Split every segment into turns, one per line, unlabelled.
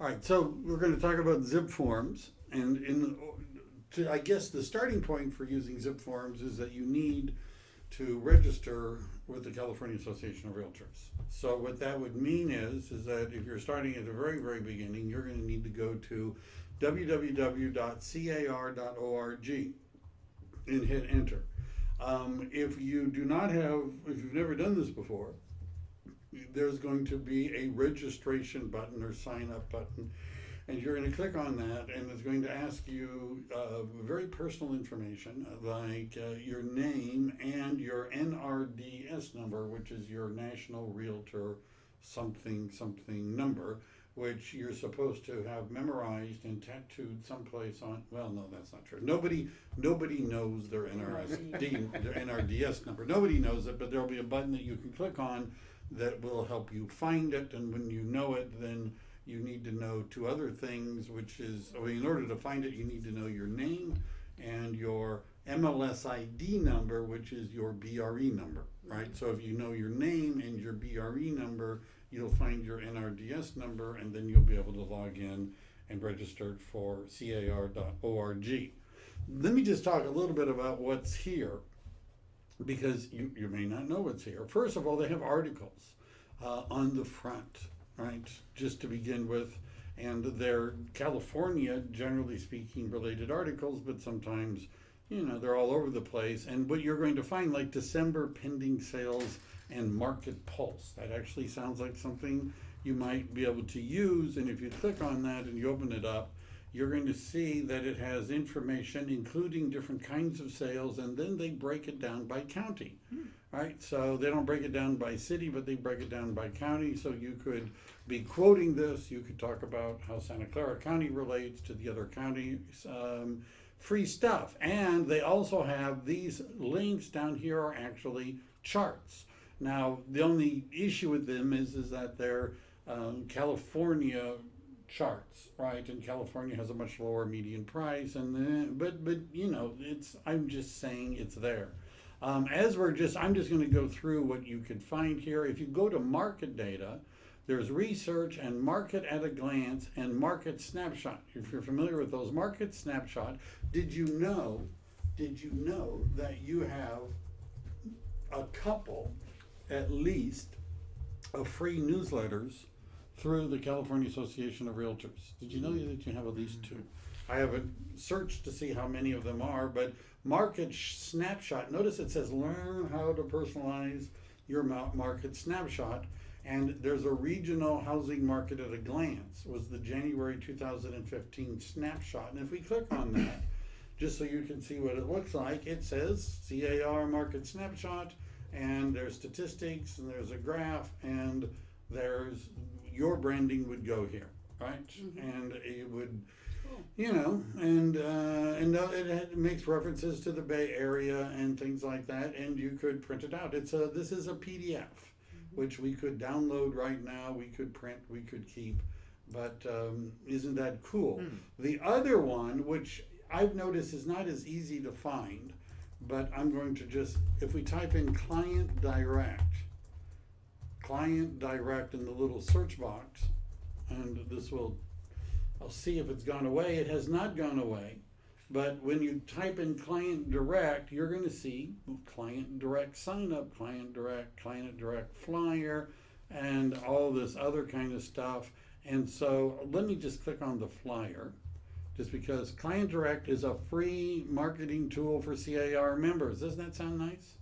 All right, so we're going to talk about Zipforms, and I guess the starting point for using Zipforms is that you need to register with the California Association of Realtors. So what that would mean is that if you're starting at the very, very beginning, you're going to need to go to www.car.org and hit enter. If you've never done this before, there's going to be a registration button or sign up button, and you're going to click on that, and it's going to ask you very personal information like your name and your NRDS number, which is your National Realtor something something number, which you're supposed to have memorized and tattooed someplace on. Well, no, that's not true. Nobody knows their NRDS number. Nobody knows it, but there'll be a button that you can click on that will help you find it, and when you know it, then you need to know two other things, which is, in order to find it, you need to know your name and your MLS ID number, which is your BRE number, right? So if you know your name and your BRE number, you'll find your NRDS number, and then you'll be able to log in and register for car.org. Let me just talk a little bit about what's here, because you may not know what's here. First of all, they have articles on the front, right, just to begin with, and they're California, generally speaking, related articles, but sometimes, they're all over the place. And what you're going to find, like December pending sales and market pulse, that actually sounds like something you might be able to use. And if you click on that and you open it up, you're going to see that it has information including different kinds of sales, and then they break it down by county, right? So they don't break it down by city, but they break it down by county. So you could be quoting this, you could talk about how Santa Clara County relates to the other counties, free stuff. And they also have these links down here are actually charts. Now, the only issue with them is that they're California charts, right? And California has a much lower median price, and but I'm just saying it's there. I'm just going to go through what you could find here. If you go to market data, there's research and market at a glance and market snapshot. If you're familiar with those, market snapshot, did you know that you have a couple, at least, of free newsletters through the California Association of Realtors? Did you know that you have at least two? I haven't searched to see how many of them are, but market snapshot, notice it says learn how to personalize your market snapshot, and there's a regional housing market at a glance was the January 2015 snapshot. And if we click on that, just so you can see what it looks like, it says CAR market snapshot, and there's statistics, and there's a graph, and there's your branding would go here, right? And it would, it makes references to the Bay Area and things like that, and you could print it out. This is a PDF, which we could download right now, we could print, we could keep, but isn't that cool? The other one, which I've noticed is not as easy to find, but I'm going to if we type in client direct in the little search box, and I'll see if it's gone away. It has not gone away, but when you type in client direct, you're going to see client direct sign up, client direct flyer, and all this other kind of stuff. And so let me just click on the flyer, just because Client Direct is a free marketing tool for CAR members. Doesn't that sound nice?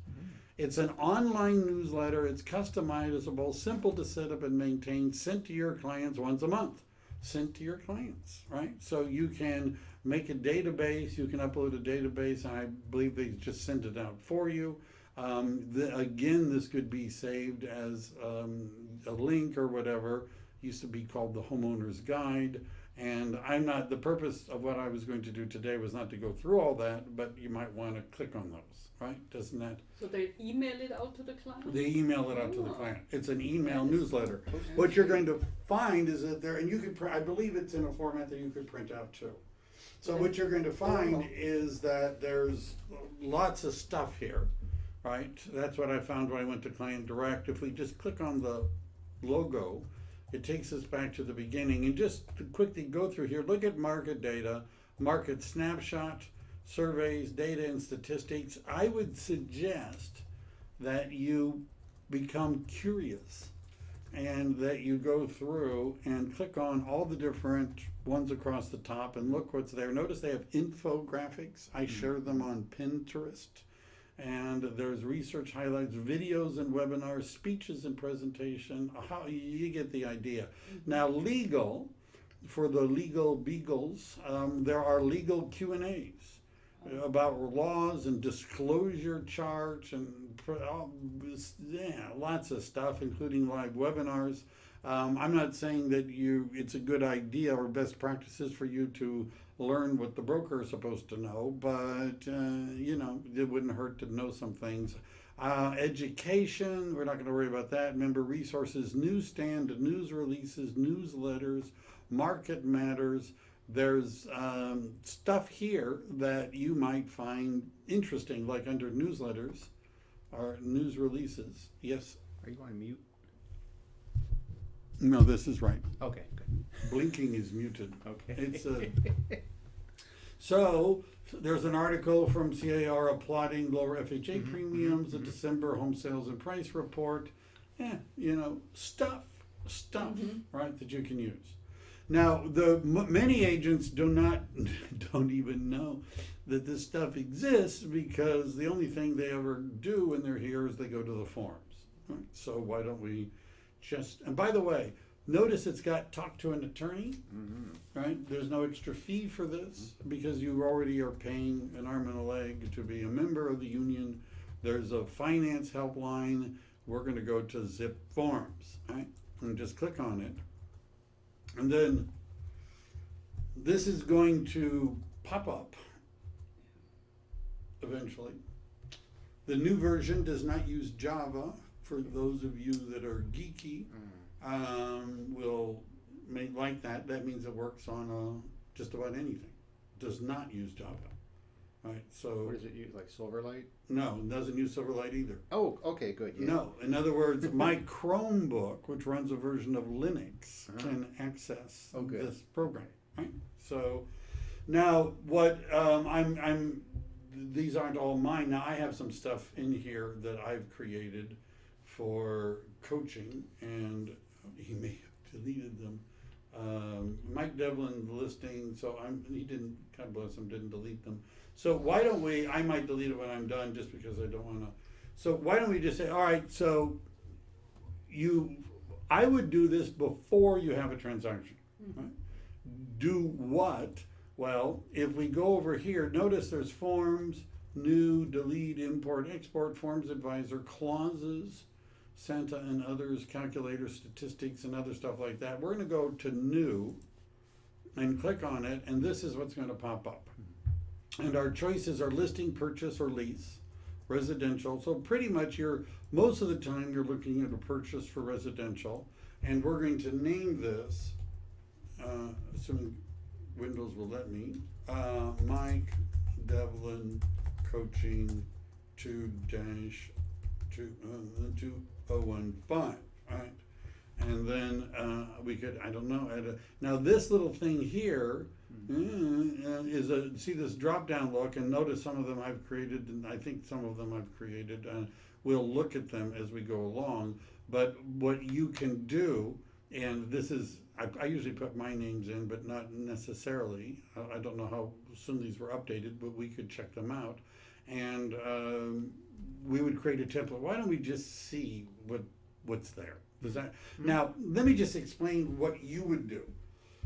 It's an online newsletter. It's customizable, simple to set up and maintain, sent to your clients once a month. Sent to your clients, right? So you can make a database, you can upload a database, and I believe they just send it out for you. Again, this could be saved as a link or whatever. Used to be called the Homeowner's Guide. And the purpose of what I was going to do today was not to go through all that, but you might want to click on those, right? Doesn't that?
So they email it out to the client?
They email it out to the client. It's an email newsletter. Okay. What you're going to find is that and you could, I believe it's in a format that you could print out too. So what you're going to find is that there's lots of stuff here, right? That's what I found when I went to Client Direct. If we just click on the logo, it takes us back to the beginning. And just to quickly go through here, look at market data, market snapshot, surveys, data, and statistics. I would suggest that you become curious and that you go through and click on all the different ones across the top and look what's there. Notice they have infographics. I share them on Pinterest. And there's research highlights, videos and webinars, speeches and presentation. How you get the idea. Now, legal, for the legal beagles, there are legal Q&As about laws and disclosure charts and lots of stuff, including live webinars. I'm not saying that it's a good idea or best practices for you to learn what the broker is supposed to know, but it wouldn't hurt to know some things. Education, we're not going to worry about that. Member resources, newsstand, news releases, newsletters, market matters. There's stuff here that you might find interesting, like under newsletters or news releases. Yes?
Are you going mute?
No, this is right.
Okay, good.
Blinking is muted.
Okay.
It's so there's an article from CAR applauding lower FHA premiums, the December home sales and price report. Stuff, right, that you can use. Now, many agents don't even know that this stuff exists, because the only thing they ever do when they're here is they go to the forums. Right? So why don't we just, and by the way, notice it's got talk to an attorney, right? There's no extra fee for this because you already are paying an arm and a leg to be a member of the union. There's a finance helpline. We're going to go to Zipforms, right? And just click on it. And then this is going to pop up eventually. The new version does not use Java. For those of you that are geeky, will like that. That means it works on just about anything. Does not use Java, right? So
what does it use? Like Silverlight?
No, it doesn't use Silverlight either.
Oh, okay, good. Yeah.
No, in other words, my Chromebook, which runs a version of Linux, can access this program, right? So now what these aren't all mine. Now I have some stuff in here that I've created for coaching, and he may have deleted them. Mike Devlin listing, so he didn't, God bless him, didn't delete them. So why don't I might delete it when I'm done, just because I don't want to. So why don't we just say, all right, so I would do this before you have a transaction. Right? Do what? Well, if we go over here, notice there's forms, new, delete, import, export, forms advisor, clauses, Santa and others, calculator, statistics, and other stuff like that. We're going to go to new and click on it, and this is what's going to pop up. And our choices are listing, purchase, or lease, residential. So pretty much most of the time you're looking at a purchase for residential, and we're going to name this, assuming Windows will let me, Mike Devlin Coaching 2-2015, right? And then we could, I don't know, now this little thing here see this drop down look, and notice some of them I've created, and I think some of them I've created, we'll look at them as we go along. But what you can do, and this is, I usually put my names in, but not necessarily. I don't know how soon these were updated, but we could check them out. And we would create a template. Why don't we just see what's there? Does that? Now, let me just explain what you would do.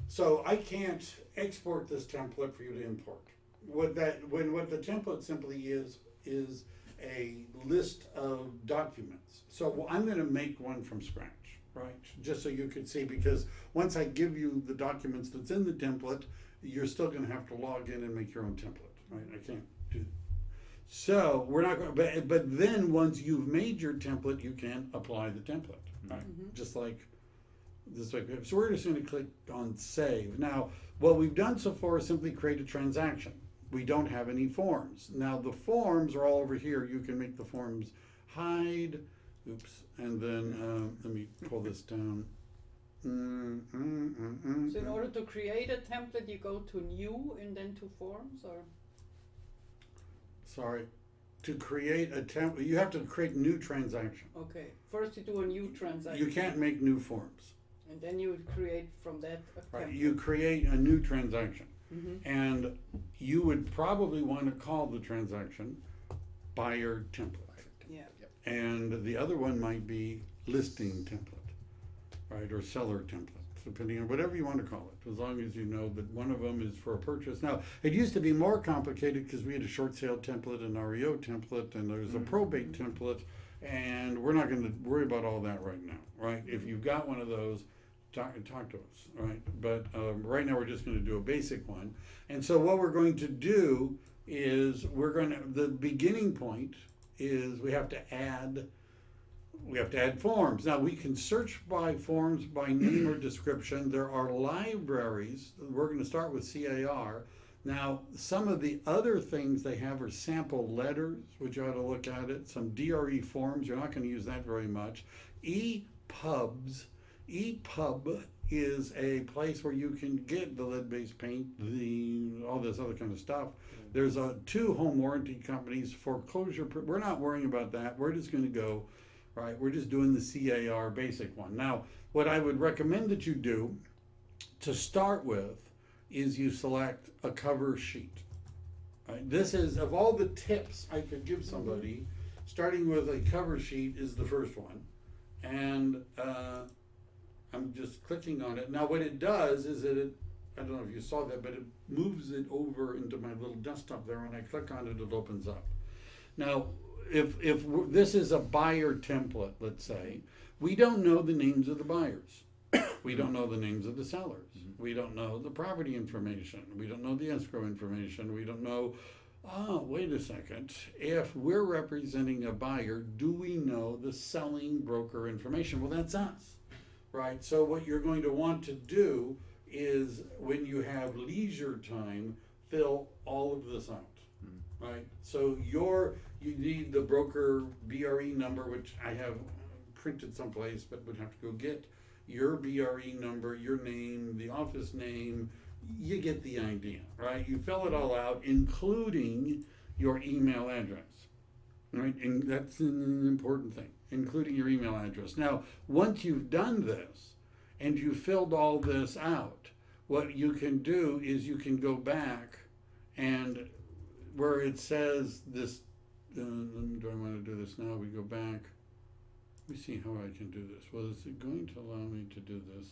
So I can't export this template for you to import. What the template simply is a list of documents. So I'm going to make one from scratch. Right, just so you can see, because once I give you the documents that's in the template, you're still going to have to log in and make your own template, right? I can't do that. So we're not going to, but then once you've made your template, you can apply the template, right? Just like this way. So we're just going to click on save. Now, what we've done so far is simply create a transaction. We don't have any forms. Now the forms are all over here. You can make the forms hide. Oops, and then let me pull this down.
So in order to create a template, you go to new and then to forms, or?
Sorry. To create a template, you have to create a new transaction.
Okay, first you do a new transaction.
You can't make new forms.
And then you would create from that a
Right.
template.
You create a new transaction.
Mhm.
And you would probably want to call the transaction buyer template.
Yeah.
And the other one might be listing template, right? Or seller template, depending on whatever you want to call it, as long as you know that one of them is for a purchase. Now, it used to be more complicated because we had a short sale template, an REO template, and there's a probate template. And we're not going to worry about all that right now, right? If you've got one of those, talk to us, right? But right now we're just going to do a basic one. And so what we're going to do is the beginning point is we have to add forms. Now we can search by forms by name or description. There are libraries. We're going to start with CAR. Now, some of the other things they have are sample letters, which you ought to look at it. Some DRE forms, you're not going to use that very much. EPUBs. EPUB is a place where you can get the lead-based paint, all this other kind of stuff. There's two home warranty companies, foreclosure. We're not worrying about that. We're just going to go, right? We're just doing the CAR basic one. Now, what I would recommend that you do to start with is you select a cover sheet. Right? This is, of all the tips I could give somebody, starting with a cover sheet is the first one. And I'm just clicking on it. Now what it does is that I don't know if you saw that, but it moves it over into my little desktop there. When I click on it, it opens up. Now, if this is a buyer template, let's say, we don't know the names of the buyers. We don't know the names of the sellers. We don't know the property information. We don't know the escrow information. We don't know, wait a second. If we're representing a buyer, do we know the selling broker information? Well, that's us, right? So what you're going to want to do is when you have leisure time, fill all of this out, right? So you need the broker BRE number, which I have printed someplace, but would have to go get. Your BRE number, your name, the office name, you get the idea, right? You fill it all out, including your email address, right? And that's an important thing, including your email address. Now, once you've done this and you filled all this out, what you can do is you can go back and where it says this, do I want to do this now? We go back. Let me see how I can do this. Well, is it going to allow me to do this?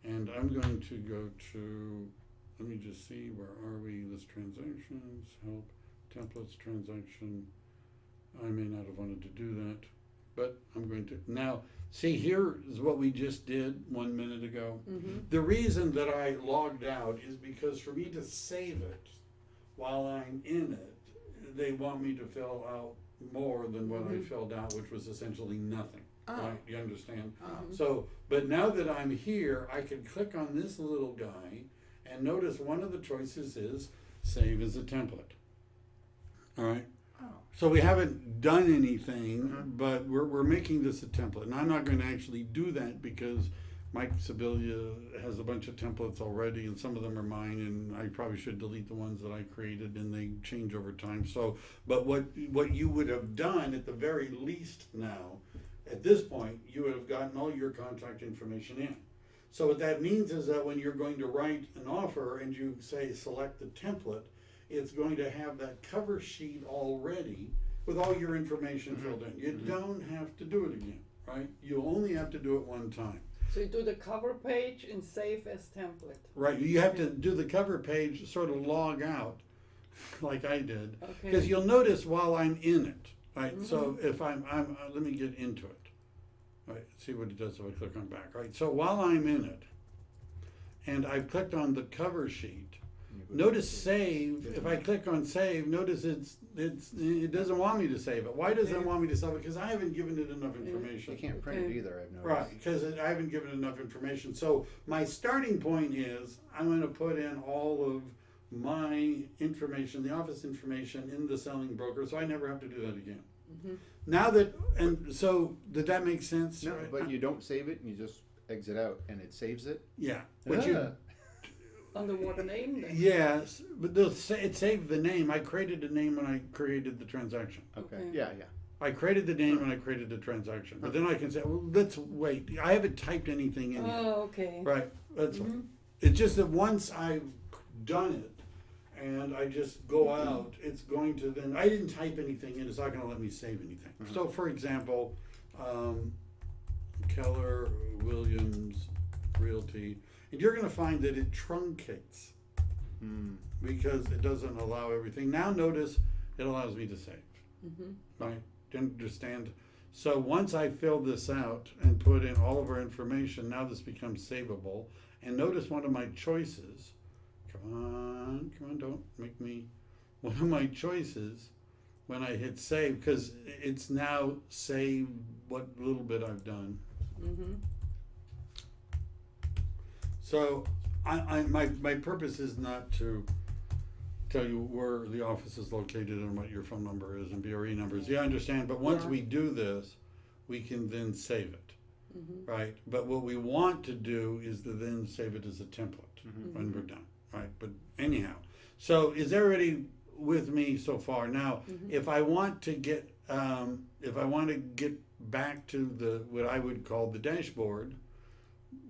And I'm going to go to, let me just see, where are we? List transactions, help, templates, transaction. I may not have wanted to do that, but I'm going to. Now, see, here is what we just did 1 minute ago. The reason that I logged out is because for me to save it while I'm in it, they want me to fill out more than what I filled out, which was essentially nothing. Right? You understand? So, but now that I'm here, I can click on this little guy and notice one of the choices is save as a template. All right. So we haven't done anything, but we're making this a template. And I'm not going to actually do that because Mike Sibilia has a bunch of templates already, and some of them are mine, and I probably should delete the ones that I created, and they change over time. So, but what you would have done at the very least now, at this point, you would have gotten all your contact information in. So what that means is that when you're going to write an offer and you say select the template, it's going to have that cover sheet already with all your information filled in. You don't have to do it again, right? You only have to do it one time.
So you do the cover page and save as template.
Right, you have to do the cover page, sort of log out, like I did,
Okay.
because you'll notice while I'm in it, right? So if I'm let me get into it, right? See what it does if I click on back, right? So while I'm in it, and I've clicked on the cover sheet, notice save. If I click on save, notice it doesn't want me to save it. Why does it want me to save it? Because I haven't given it enough information.
You can't print it either, I've noticed.
Right, because I haven't given enough information. So my starting point is I'm going to put in all of my information, the office information in the selling broker, so I never have to do that again. Now that, and so did that make sense?
No,
Right?
but you don't save it, and you just exit out and it saves it.
Yeah. What you,
Ah,
Underwater name then?
yes, but it saved the name. I created the name when I created the transaction.
okay.
Okay.
Yeah, yeah.
I created the name when I created the transaction. But then I can say, well, let's wait. I haven't typed anything in yet.
Oh, okay.
Right. That's all.
Mhm.
It's just that once I've done it and I just go out, it's going to then, I didn't type anything in, it's not going to let me save anything.
Mhm.
So, for example, Keller Williams Realty, and you're going to find that it truncates
Mm.
because it doesn't allow everything. Now, notice it allows me to save.
Mhm.
Right? Do you understand? So once I fill this out and put in all of our information, now this becomes savable. And notice one of my choices. Come on, don't make me. One of my choices when I hit save, because it's now saved what little bit I've done.
Mhm.
So my purpose is not to tell you where the office is located and what your phone number is and BRE numbers. Yeah, I understand. But once
Yeah.
we do this, we can then save it,
Mhm.
right? But what we want to do is to then save it as a template
Mhm.
when we're done, right? But anyhow, so is everybody with me so far? Now,
Mhm.
if I want to get back to the what I would call the dashboard,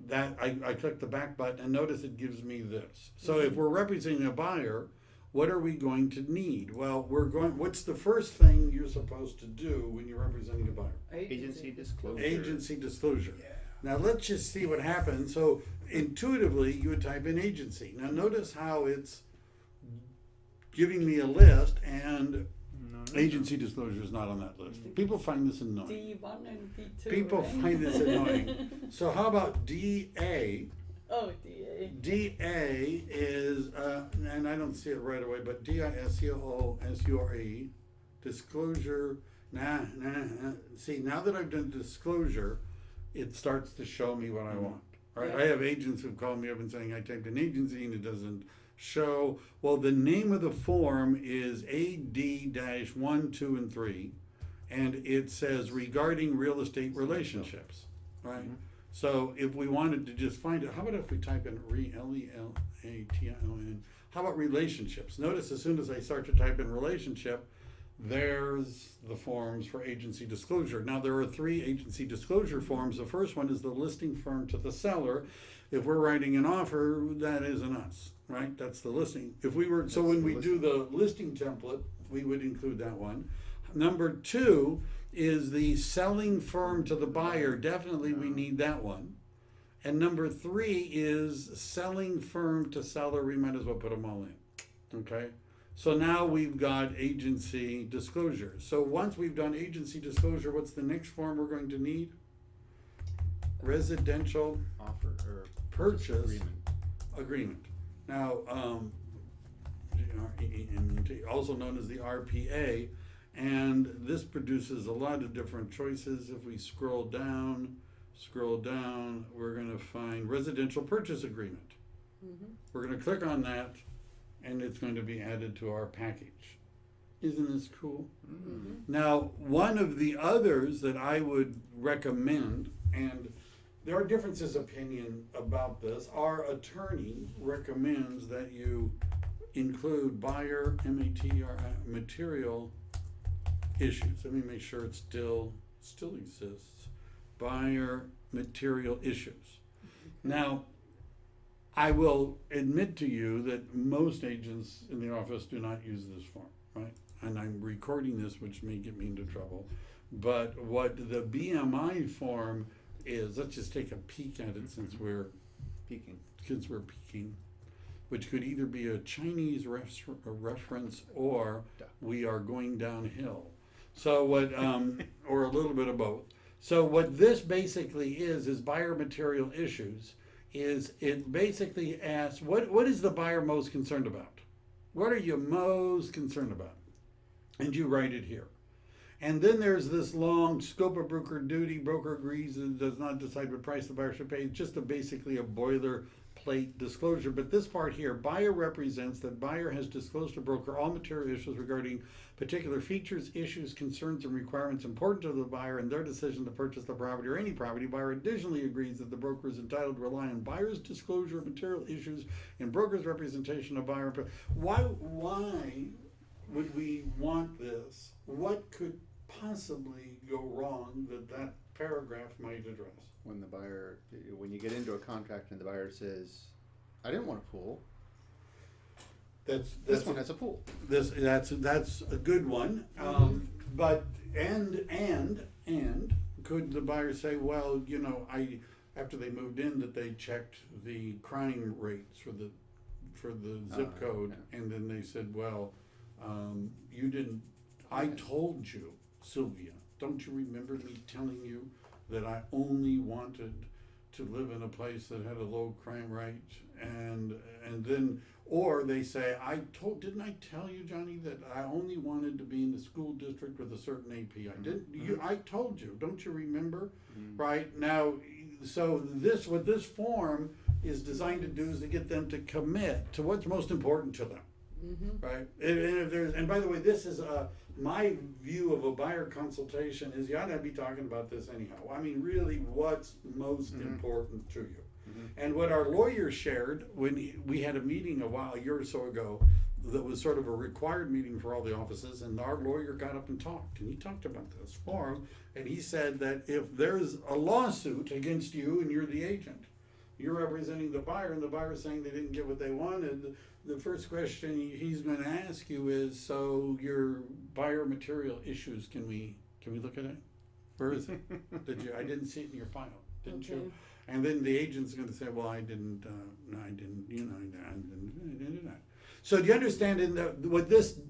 that I click the back button and notice it gives me this. So if we're representing a buyer, what are we going to need? Well, what's the first thing you're supposed to do when you're representing a buyer?
Agency disclosure.
Agency disclosure.
Yeah.
Now let's just see what happens. So intuitively, you would type in agency. Now notice how it's giving me a list and
No,
agency disclosure is not on that list. People find this annoying.
D1 and D2.
People
right?
find this annoying. So how about DA?
Oh, DA.
DA is, and I don't see it right away, but DISCLOSURE, disclosure. See, now that I've done disclosure, it starts to show me what I want. Right?
Yeah.
I have agents who've called me up and saying I typed an agency and it doesn't show. Well, the name of the form is AD-1, 2, and 3, and it says regarding real estate relationships. Right?
Mhm.
So if we wanted to just find it, how about if we type in L-E-L-A-T-I-O-N? How about relationships? Notice as soon as I start to type in relationship, there's the forms for agency disclosure. Now there are 3 agency disclosure forms. The first one is the listing firm to the seller. If we're writing an offer, that isn't us, right? That's the listing. If we were, so when we do the listing template, we would include that one. Number 2 is the selling firm to the buyer. Definitely we need that one. And number 3 is selling firm to seller. We might as well put them all in. Okay? So now we've got agency disclosure. So once we've done agency disclosure, what's the next form we're going to need? Residential
Offer or
purchase
agreement.
agreement. Now, GREEMT, also known as the RPA, and this produces a lot of different choices. If we scroll down, we're going to find residential purchase agreement.
Mhm.
We're going to click on that, and it's going to be added to our package. Isn't this cool?
Mhm.
Now, one of the others that I would recommend, and there are differences of opinion about this, our attorney recommends that you include buyer, MATR, material issues. Let me make sure it still exists. Buyer material issues. Now, I will admit to you that most agents in the office do not use this form, right? And I'm recording this, which may get me into trouble. But what the BMI form is, let's just take a peek at it since we're
Peaking.
peeking, which could either be a Chinese reference or we are going downhill. So what, or a little bit of both. So what this basically is buyer material issues. Is it basically asks, what is the buyer most concerned about? What are you most concerned about? And you write it here. And then there's this long scope of broker duty. Broker agrees and does not decide what price the buyer should pay. It's just basically a boilerplate boilerplate disclosure, but this part here, buyer represents that buyer has disclosed to broker all material issues regarding particular features, issues, concerns, and requirements important to the buyer in their decision to purchase the property or any property. Buyer additionally agrees that the broker is entitled to rely on buyer's disclosure of material issues and broker's representation of buyer. Why would we want this? What could possibly go wrong that paragraph might address?
When you get into a contract and the buyer says, I didn't want a pool, this one has a pool.
That's a good one. But could the buyer say, well, after they moved in, that they checked the crime rates for the zip code,
yeah.
and then they said, well, you didn't. I told you, Sylvia. Don't you remember me telling you that I only wanted to live in a place that had a low crime rate? And then, or they say, didn't I tell you, Johnny, that I only wanted to be in the school district with a certain AP? I told you, don't you remember? Right? Now, so what this form is designed to do is to get them to commit to what's most important to them. Right? And by the way, this is my view of a buyer consultation is you ought to be talking about this anyhow. I mean, really, what's most important to you? And what our lawyer shared when we had a meeting a year or so ago, that was sort of a required meeting for all the offices, and our lawyer got up and talked, and he talked about this form, and he said that if there's a lawsuit against you and you're the agent, you're representing the buyer, and the buyer's saying they didn't get what they wanted, the first question he's going to ask you is, so your buyer material issues, can we look at it? Where is it? I didn't see it in your file, didn't you? And then the agent's going to say, well, I didn't, I didn't. So do you understand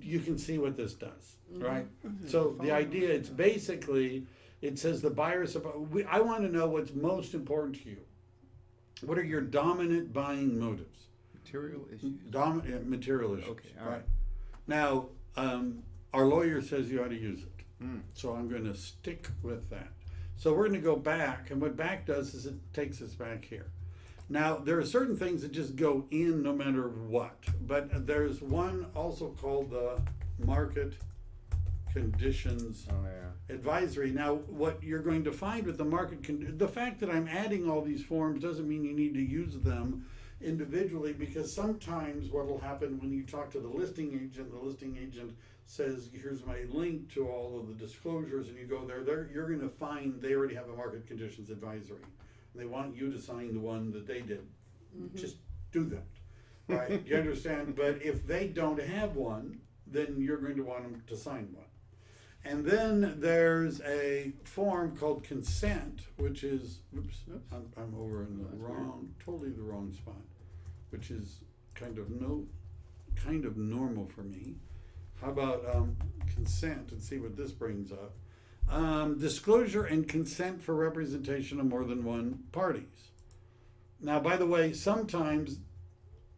you can see what this does, right? So the idea, it's basically, it says the buyer's, I want to know what's most important to you. What are your dominant buying motives?
Material issues.
Material issues.
Okay, all right.
Now, our lawyer says you ought to use it. So I'm going to stick with that. So we're going to go back, and what back does is it takes us back here. Now, there are certain things that just go in no matter what, but there's one also called the market conditions advisory. Now, what you're going to find with the the fact that I'm adding all these forms doesn't mean you need to use them individually, because sometimes what will happen when you talk to the listing agent says, here's my link to all of the disclosures, and you go there, you're going to find they already have a market conditions advisory. They want you to sign the one that they did. Just do that, right? You understand? But if they don't have one, then you're going to want them to sign one. And then there's a form called consent, which is, I'm over in totally the wrong spot, which is kind of normal for me. How about consent, and see what this brings up. Disclosure and consent for representation of more than one parties. Now, by the way, sometimes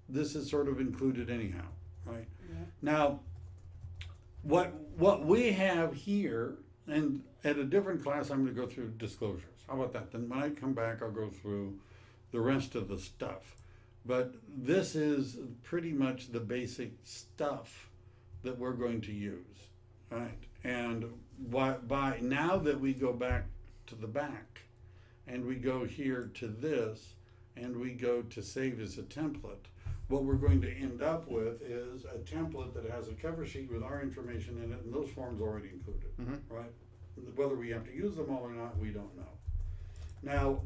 this is sort of included anyhow, right?
Yeah.
Now, what we have here, and at a different class, I'm going to go through disclosures. How about that? Then when I come back, I'll go through the rest of the stuff. But this is pretty much the basic stuff that we're going to use, right? And by now that we go back to the back, and we go here to this, and we go to save as a template, what we're going to end up with is a template that has a cover sheet with our information in it, and those forms already included, right? Whether we have to use them all or not, we don't know. Now,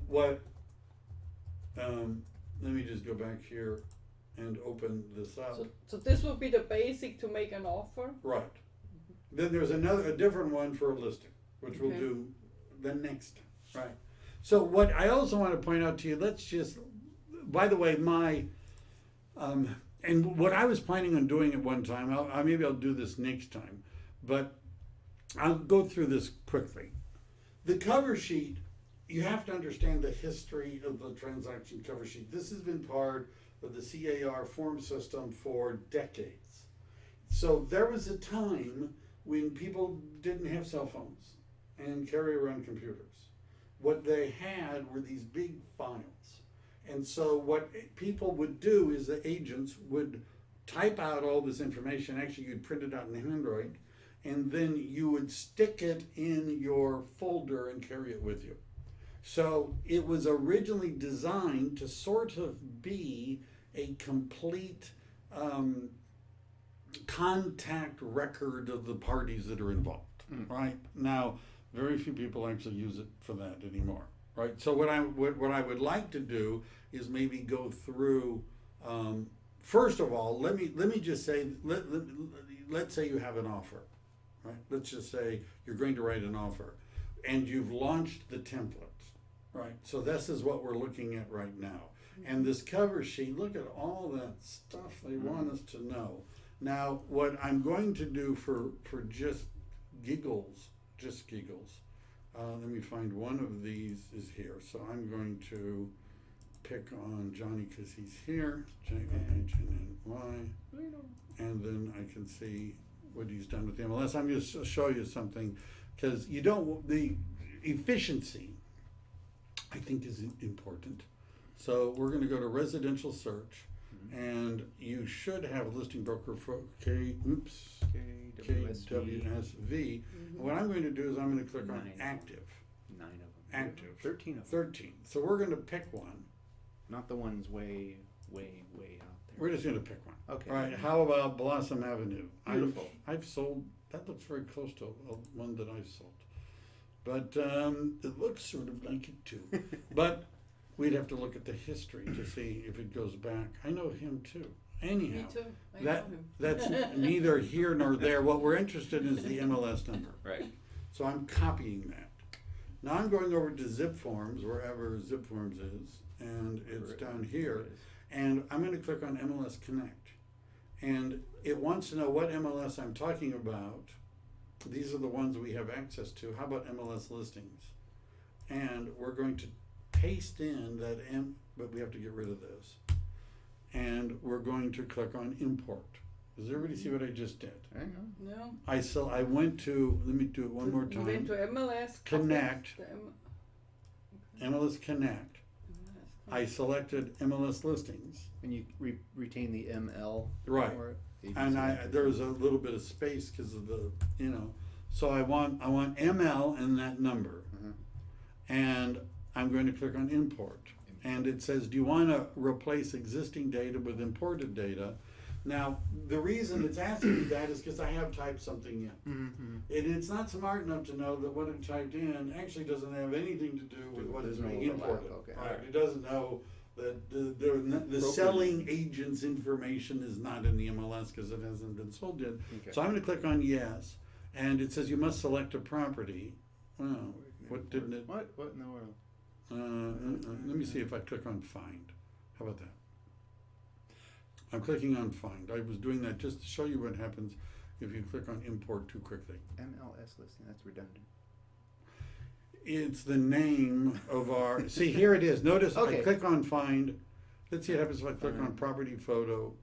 let me just go back here and open this up.
So this would be the basic to make an offer?
Right. Then there's a different one for a listing, which we'll do the next time, right? So what I also want to point out to you, by the way, and what I was planning on doing at one time, maybe I'll do this next time, but I'll go through this quickly. The cover sheet, you have to understand the history of the transaction cover sheet. This has been part of the CAR form system for decades. So there was a time when people didn't have cell phones and carry around computers. What they had were these big files. And so what people would do is the agents would type out all this information. Actually, you'd print it out in Android, and then you would stick it in your folder and carry it with you. So it was originally designed to sort of be a complete contact record of the parties that are involved, right? Now, very few people actually use it for that anymore, right? So what I would like to do is maybe go through. First of all, let me just say, let's say you have an offer, right? Let's just say you're going to write an offer, and you've launched the template, right? So this is what we're looking at right now. And this cover sheet, look at all that stuff they want us to know. Now, what I'm going to do for just giggles, let me find one of these is here. So I'm going to pick on Johnny because he's here, J-A-H-N-N-Y, and then I can see what he's done with the MLS. I'm going to show you something because the efficiency, I think, is important. So we're going to go to residential search, and you should have a listing broker for KWSV. What I'm going to do is I'm going to click on active.
9 of them.
Active.
13 of them.
13. So we're going to pick one.
Not the ones way out there.
We're just going to pick one.
Okay.
All right. How about Blossom Avenue?
Beautiful.
I've sold. That looks very close to one that I've sold, but it looks sort of like it too. But we'd have to look at the history to see if it goes back. I know him too. Anyhow,
Me too. I know him.
that's neither here nor there. What we're interested in is the MLS number.
Right.
So I'm copying that. Now I'm going over to Zipforms, wherever Zipforms is, and it's down here. And I'm going to click on MLS Connect. And it wants to know what MLS I'm talking about. These are the ones we have access to. How about MLS listings? And we're going to paste in that but we have to get rid of this. And we're going to click on import. Does everybody see what I just did?
Hang on.
No.
I went to, let me do it one more
You went
time.
to MLS.
Connect.
The
MLS Connect.
MLS.
I selected MLS listings.
And you retain the ML
Right.
for it?
And there was a little bit of space because of the, so I want ML and that number. And I'm going to click on import. And it says, do you want to replace existing data with imported data? Now, the reason it's asking me that is because I have typed something in. And it's not smart enough to know that what it typed in actually doesn't have anything to do with what is being imported.
Okay.
Right. It doesn't know that the selling agent's information is not in the MLS because it hasn't been sold yet.
Okay.
So I'm going to click on yes, and it says you must select a property. Well, what didn't it?
What in the world?
Let me see if I click on find. How about that? I'm clicking on find. I was doing that just to show you what happens if you click on import too quickly.
MLS listing, that's redundant.
It's the name of our, see here it is. Notice
Okay.
I click on find. Let's see what happens if I click on property photo.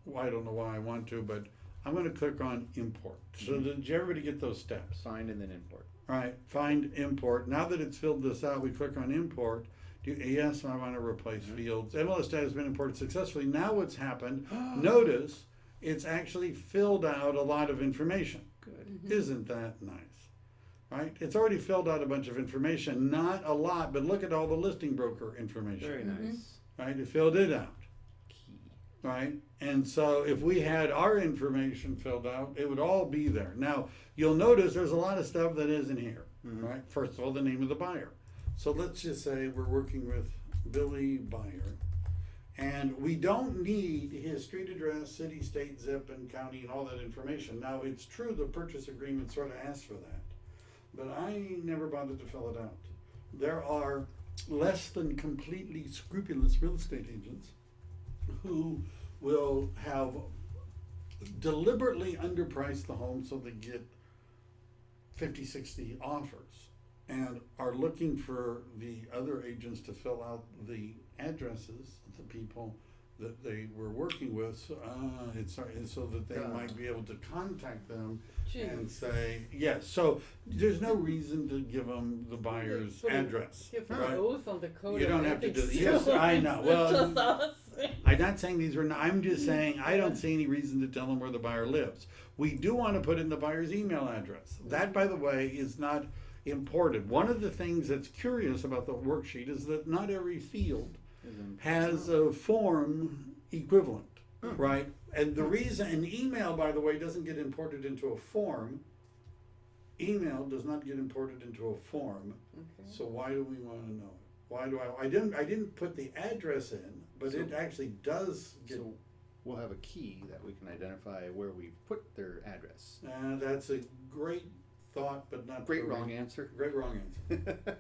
Well, I don't know why I want to, but I'm going to click on import. So did everybody get those steps?
Find and then import.
All right, find import. Now that it's filled this out, we click on import. Yes, I want to replace fields. MLS data has been imported successfully. Now what's happened, notice it's actually filled out a lot of information.
Good.
Isn't that nice? Right? It's already filled out a bunch of information. Not a lot, but look at all the listing broker information.
Very nice.
Right? It filled it out.
Key.
Right? And so if we had our information filled out, it would all be there. Now, you'll notice there's a lot of stuff that isn't here. Right? First of all, the name of the buyer. So let's just say we're working with Billy Buyer, and we don't need his street address, city, state, zip, and county, and all that information. Now, it's true the purchase agreement sort of asks for that, but I never bothered to fill it out. There are less than completely scrupulous real estate agents who will have deliberately underpriced the home so they get 50, 60 offers, and are looking for the other agents to fill out the addresses of the people that they were working with, it's so that they might be able to contact them and
Jeez.
say, yes. So there's no reason to give them the buyer's
Put an-
address.
Give an
Right?
oath on the code.
You
of
don't have to do
ethics.
that. Yes, I know. Well,
Just us.
I'm not saying these are not, I'm just saying I don't see any reason to tell them where the buyer lives. We do want to put in the buyer's email address. That, by the way, is not important. One of the things that's curious about the worksheet is that not every field has a form equivalent, right? And the reason, an email, by the way, doesn't get imported into a form. Email does not get imported into a form.
Okay.
So why do we want to know it? Why do I didn't put the address in, but it actually does get.
So we'll have a key that we can identify where we put their address.
That's a great thought, but not
Great
the
wrong answer.
Great wrong answer.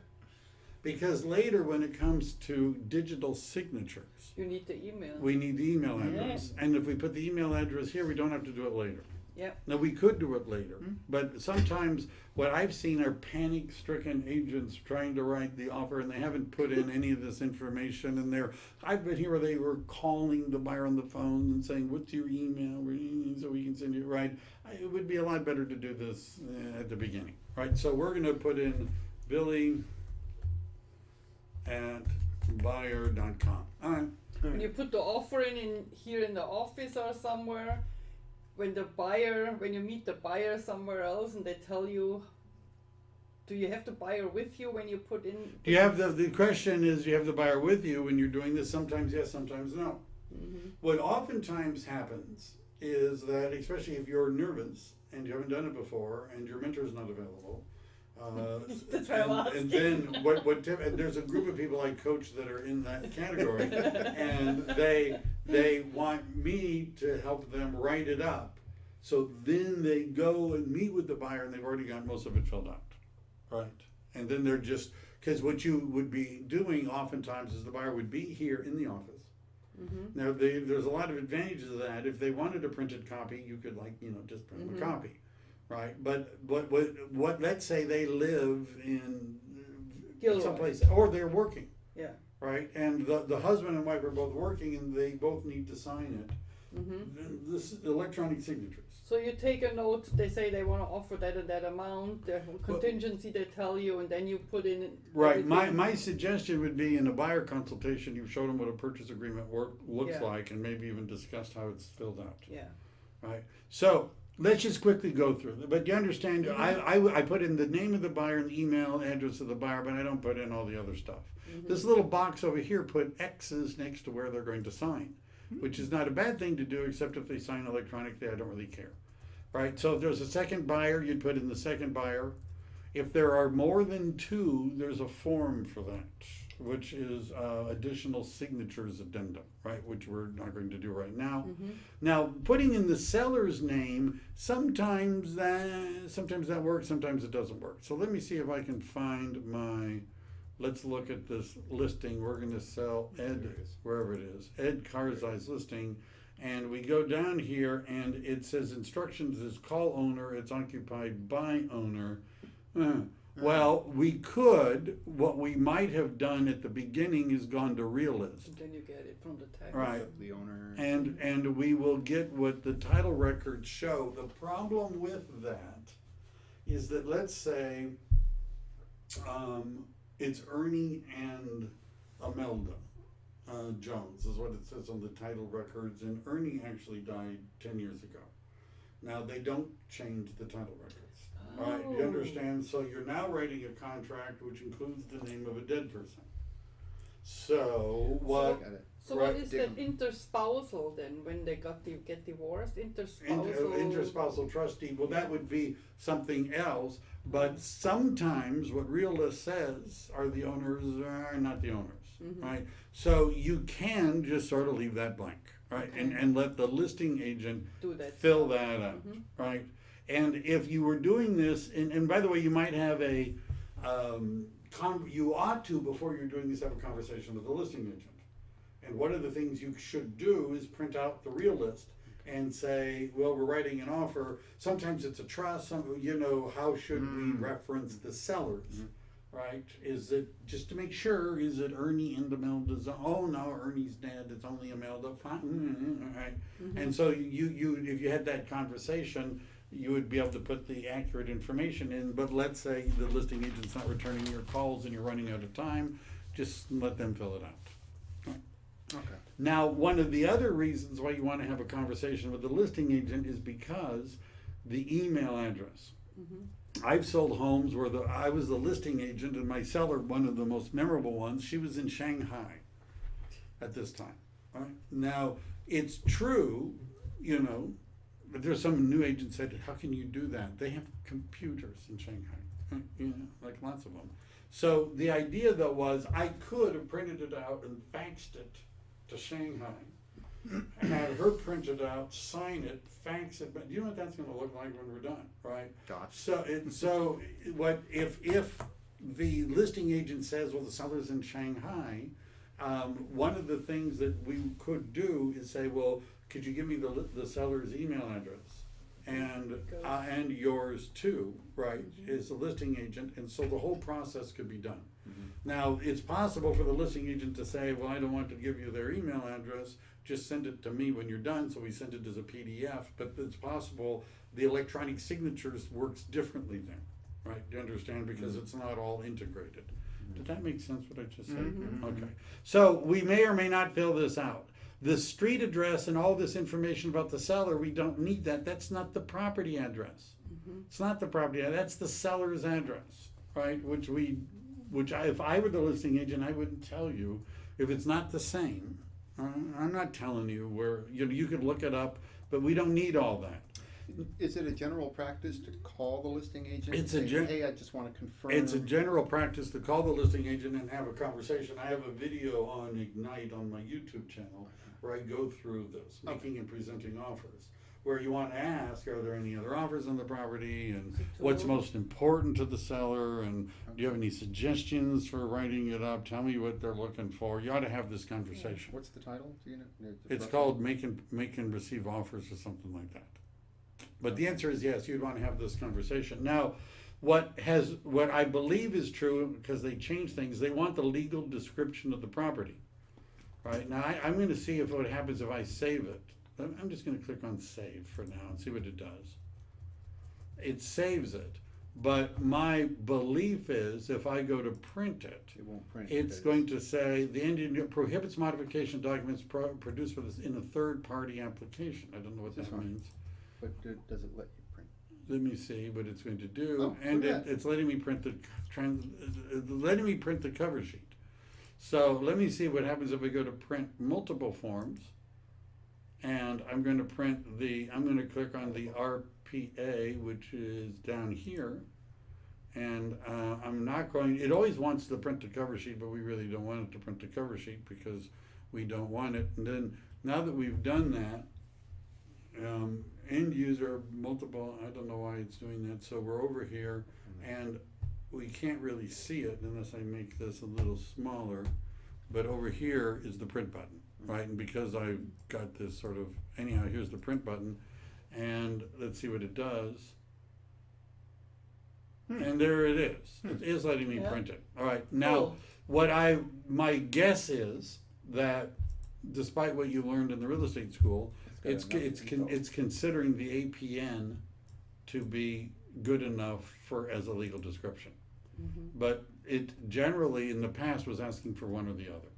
Because later, when it comes to digital signatures,
You need the email.
we need the email address. And if we put the email address here, we don't have to do it later.
Yep.
Now, we could do it later, but sometimes what I've seen are panic-stricken agents trying to write the offer, and they haven't put in any of this information. And I've been here where they were calling the buyer on the phone and saying, "What's your email?" So we can send you right. It would be a lot better to do this at the beginning, right? So we're going to put in Billy@buyer.com. All right.
When you put the offer in here in the office or somewhere, when you meet the buyer somewhere else and they tell you, do you have the buyer with you when you put in?
Do you have the question is, do you have the buyer with you when you're doing this? Sometimes yes, sometimes no.
Mm-hmm.
What oftentimes happens is that, especially if you're nervous and you haven't done it before and your mentor is not available,
That's why I'm
and
asking.
then and there's a group of people I coach that are in that category, and they want me to help them write it up. So then they go and meet with the buyer, and they've already got most of it filled out, right? And then they're just, because what you would be doing oftentimes is the buyer would be here in the office.
Mm-hmm.
Now, there's a lot of advantages of that. If they wanted a printed copy, you could just print them a copy, right? But what let's say they live in
Gilroy.
someplace, or they're working,
Yeah.
right? And the husband and wife are both working, and they both need to sign it.
Mm-hmm.
This electronic signatures.
So you take a note, they say they want to offer that and that amount, the contingency they tell you, and then you put in.
Right.
everything.
My suggestion would be in a buyer consultation, you showed them what a purchase agreement looks
Yeah.
like, and maybe even discussed how it's filled out.
Yeah.
Right. So let's just quickly go through it. But you understand, I put in the name of the buyer and the email address of the buyer, but I don't put in all the other stuff. This little box over here put X's next to where they're going to sign, which is not a bad thing to do, except if they sign electronically, I don't really care. Right. So if there's a second buyer, you'd put in the second buyer. If there are more than two, there's a form for that, which is additional signatures addendum, right? Which we're not going to do right now. Now, putting in the seller's name, sometimes that works, sometimes it doesn't work. So let me see if I can find let's look at this listing. We're going to sell Ed, wherever it is, Ed Karzai's listing. And we go down here and it says instructions is call owner, it's occupied by owner. Well, what we might have done at the beginning is gone to realist.
Then you get it from the tax.
Right.
The owner.
And we will get what the title records show. The problem with that is that, let's say it's Ernie and Imelda Jones is what it says on the title records, and Ernie actually died 10 years ago. Now they don't change the title records. All right, do you understand? So you're now writing a contract which includes the name of a dead person. So what?
Got it.
So
Right.
what is that interspousal then when they get divorced? Interspousal.
Interspousal trustee. Well, that would be something else. But sometimes what real list says are the owners are not the owners, right? So you can just sort of leave that blank, right? And let the listing agent
Do that.
fill that out, right? And if you were doing this, and by the way, you might have you ought to, before you're doing this, have a conversation with the listing agent. And one of the things you should do is print out the real list and say, well, we're writing an offer. Sometimes it's a trust. How should we reference the sellers? right? Is it, just to make sure, is it Ernie in the middle of the zone? Oh no, Ernie's dead, it's only a mailed up file, right? And so you, if you had that conversation, you would be able to put the accurate information in, but let's say the listing agent's not returning your calls and you're running out of time, just let them fill it out.
Okay.
Now, one of the other reasons why you want to have a conversation with the listing agent is because the email address. I've sold homes where I was the listing agent and my seller, one of the most memorable ones, she was in Shanghai at this time. Right? Now, it's true, you know, but there's some new agent said, how can you do that? They have computers in Shanghai, you know, like lots of them. So the idea though was I could have printed it out and faxed it to Shanghai, had her print it out, sign it, fax it, but you know what that's gonna look like when we're done, right?
Gotcha.
So what if the listing agent says, well, the seller's in Shanghai, one of the things that we could do is say, well, could you give me the seller's email address and yours too, right? Is the listing agent, and so the whole process could be done. Now, it's possible for the listing agent to say, well, I don't want to give you their email address, just send it to me when you're done, so we send it as a PDF, but it's possible the electronic signatures works differently then, right? Do you understand? Because it's not all integrated. Did that make sense what I just said? Okay. So we may or may not fill this out. The street address and all this information about the seller, we don't need that. That's not the property address. It's not the property, that's the seller's address, right? If I were the listing agent, I wouldn't tell you if it's not the same. I'm not telling you where, you could look it up, but we don't need all that.
Is it a general practice to call the listing agent?
It's
and
a
say, hey, I just want to confirm.
It's a general practice to call the listing agent and have a conversation. I have a video on Ignite on my YouTube channel where I go through this, making and presenting offers, where you want to ask, are there any other offers on the property, and what's most important to the seller, and do you have any suggestions for writing it up? Tell me what they're looking for. You ought to have this conversation.
What's the title? Do you know?
It's called Make and Receive Offers or something like that. But the answer is yes, you'd want to have this conversation. Now, what I believe is true, because they change things, they want the legal description of the property. Right, now I'm going to see if what happens if I save it. I'm just going to click on save for now and see what it does. It saves it, but my belief is if I go to print it,
It won't print.
it's going to say the Indian prohibits modification of documents produced in a third-party application. I don't know what that means.
But does it let you print?
Let me see what it's going to do,
Oh,
and
look at that.
it's letting me print the cover sheet. So let me see what happens if we go to print multiple forms, and I'm going to I'm going to click on the RPA, which is down here, and I'm not going, it always wants to print the cover sheet, but we really don't want it to print the cover sheet because we don't want it. And then now that we've done that, end user multiple, I don't know why it's doing that, so we're over here, and we can't really see it unless I make this a little smaller, but over here is the print button, right? And because I've got this sort of, anyhow, here's the print button, and let's see what it does. And there it is. It is letting me print it. All right, now,
Cool.
my guess is that despite what you learned in the real estate school, it's considering the APN to be good enough as a legal description. But it generally in the past was asking for one or the other.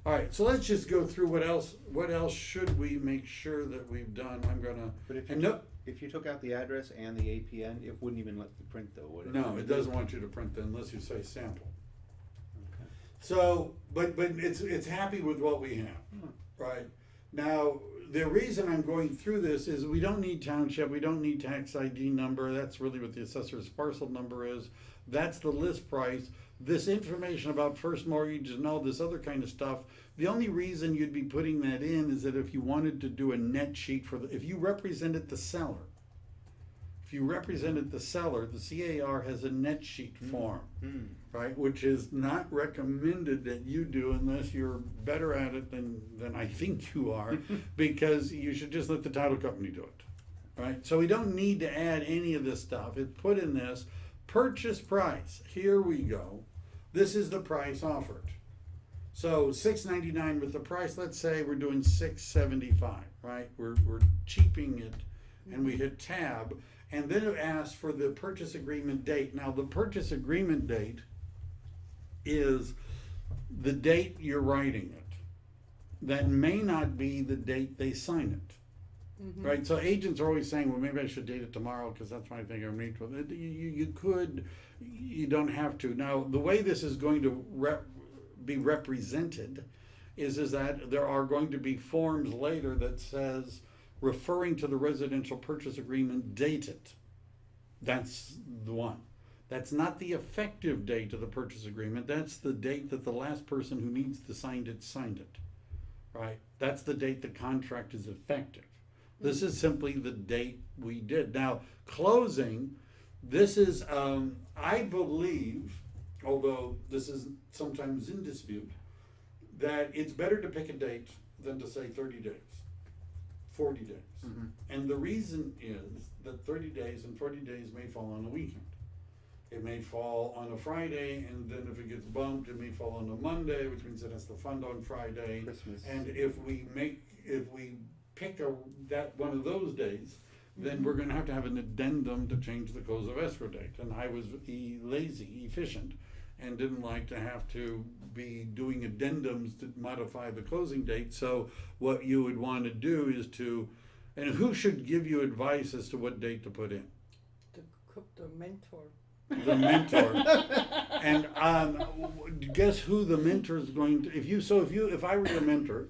All right, so let's just go through what else should we make sure that we've done. I'm gonna.
But if you took out the address and the APN, it wouldn't even let you print though, would it?
No, it doesn't want you to print that unless you say sample.
Okay.
So, but it's happy with what we have, right? Now, the reason I'm going through this is we don't need township, we don't need tax ID number. That's really what the assessor's parcel number is. That's the list price. This information about first mortgage and all this other kind of stuff, the only reason you'd be putting that in is that if you wanted to do a net sheet if you represented the seller. If you represented the seller, the CAR has a net sheet form, right? Which is not recommended that you do unless you're better at it than I think you are, because you should just let the title company do it, right? So we don't need to add any of this stuff. It's put in this purchase price. Here we go. This is the price offered. So $6.99 with the price. Let's say we're doing $6.75, right? We're cheaping it, and we hit tab, and then it asks for the purchase agreement date. Now the purchase agreement date is the date you're writing it. That may not be the date they sign it. Right, so agents are always saying, well, maybe I should date it tomorrow because that's my thing. I meet with it. You could, you don't have to. Now, the way this is going to be represented is that there are going to be forms later that says, referring to the residential purchase agreement dated. That's the one. That's not the effective date of the purchase agreement. That's the date that the last person who needs to sign it signed it. Right? That's the date the contract is effective. This is simply the date we did. Now, closing, this is, I believe, although this is sometimes in dispute, that it's better to pick a date than to say 30 days, 40 days. And the reason is that 30 days and 40 days may fall on a weekend. It may fall on a Friday, and then if it gets bumped, it may fall on a Monday, which means it has to fund on Friday.
Christmas.
And if we pick that one of those days, then we're going to have an addendum to change the close of escrow date. And I was efficient, and didn't like to have to be doing addendums to modify the closing date. So what you would want to do is and who should give you advice as to what date to put in?
The mentor.
The mentor. And guess who the mentor is going to? If I were your mentor,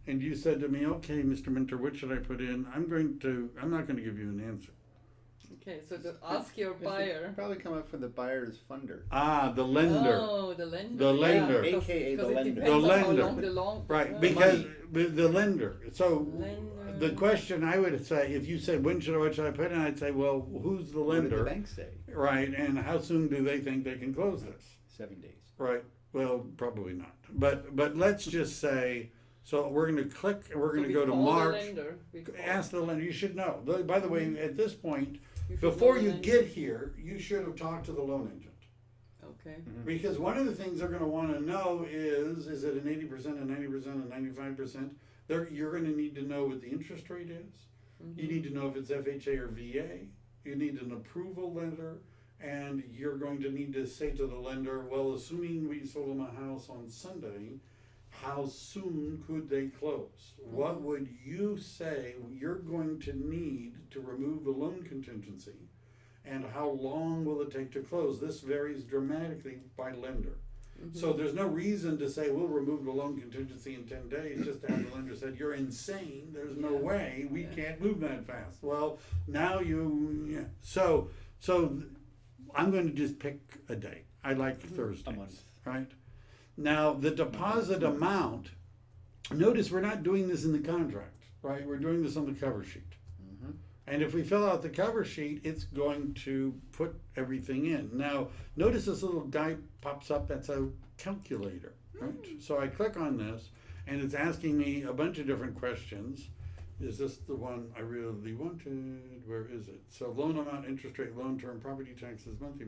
and you said to me, "Okay, Mr. Mentor, what should I put in?" I'm not going to give you an answer.
Okay, so to ask your buyer.
Probably come up with the buyer's funder.
The lender.
Oh, the lender.
The lender.
Yeah,
AKA the
it
lender.
depends
The
on
lender.
How long the long.
Right, because
Money.
the lender. So
Lender.
the question I would say, if you said, what should I put in? I'd say, well, who's the
What did
lender?
the bank say?
Right, and how soon do they think they can close this?
7 days.
Right. Well, probably not. But let's just say. So we're going to click. And we're going to go to March. Ask the lender. You should know. By the way, at this point, before you get here, you should have talked to the loan agent.
Okay.
Because one of the things they're going to want to know is it an 80%, a 90%, a 95%? You're going to need to know what the interest rate is. You need to know if it's FHA or VA. You need an approval letter. And you're going to need to say to the lender, well, assuming we sold them a house on Sunday, how soon could they close? What would you say you're going to need to remove the loan contingency? And how long will it take to close? This varies dramatically by lender. So there's no reason to say we'll remove the loan contingency in 10 days just to have the lender said, you're insane. There's no way. We can't move that fast. Well, now So I'm going to just pick a date. I like Thursdays.
A month.
Right? Now, the deposit amount, notice we're not doing this in the contract, right? We're doing this on the cover sheet. And if we fill out the cover sheet, it's going to put everything in. Now, notice this little guy pops up, that's a calculator, right? So I click on this, and it's asking me a bunch of different questions. Is this the one I really wanted? Where is it? So loan amount, interest rate, loan term, property taxes, monthly,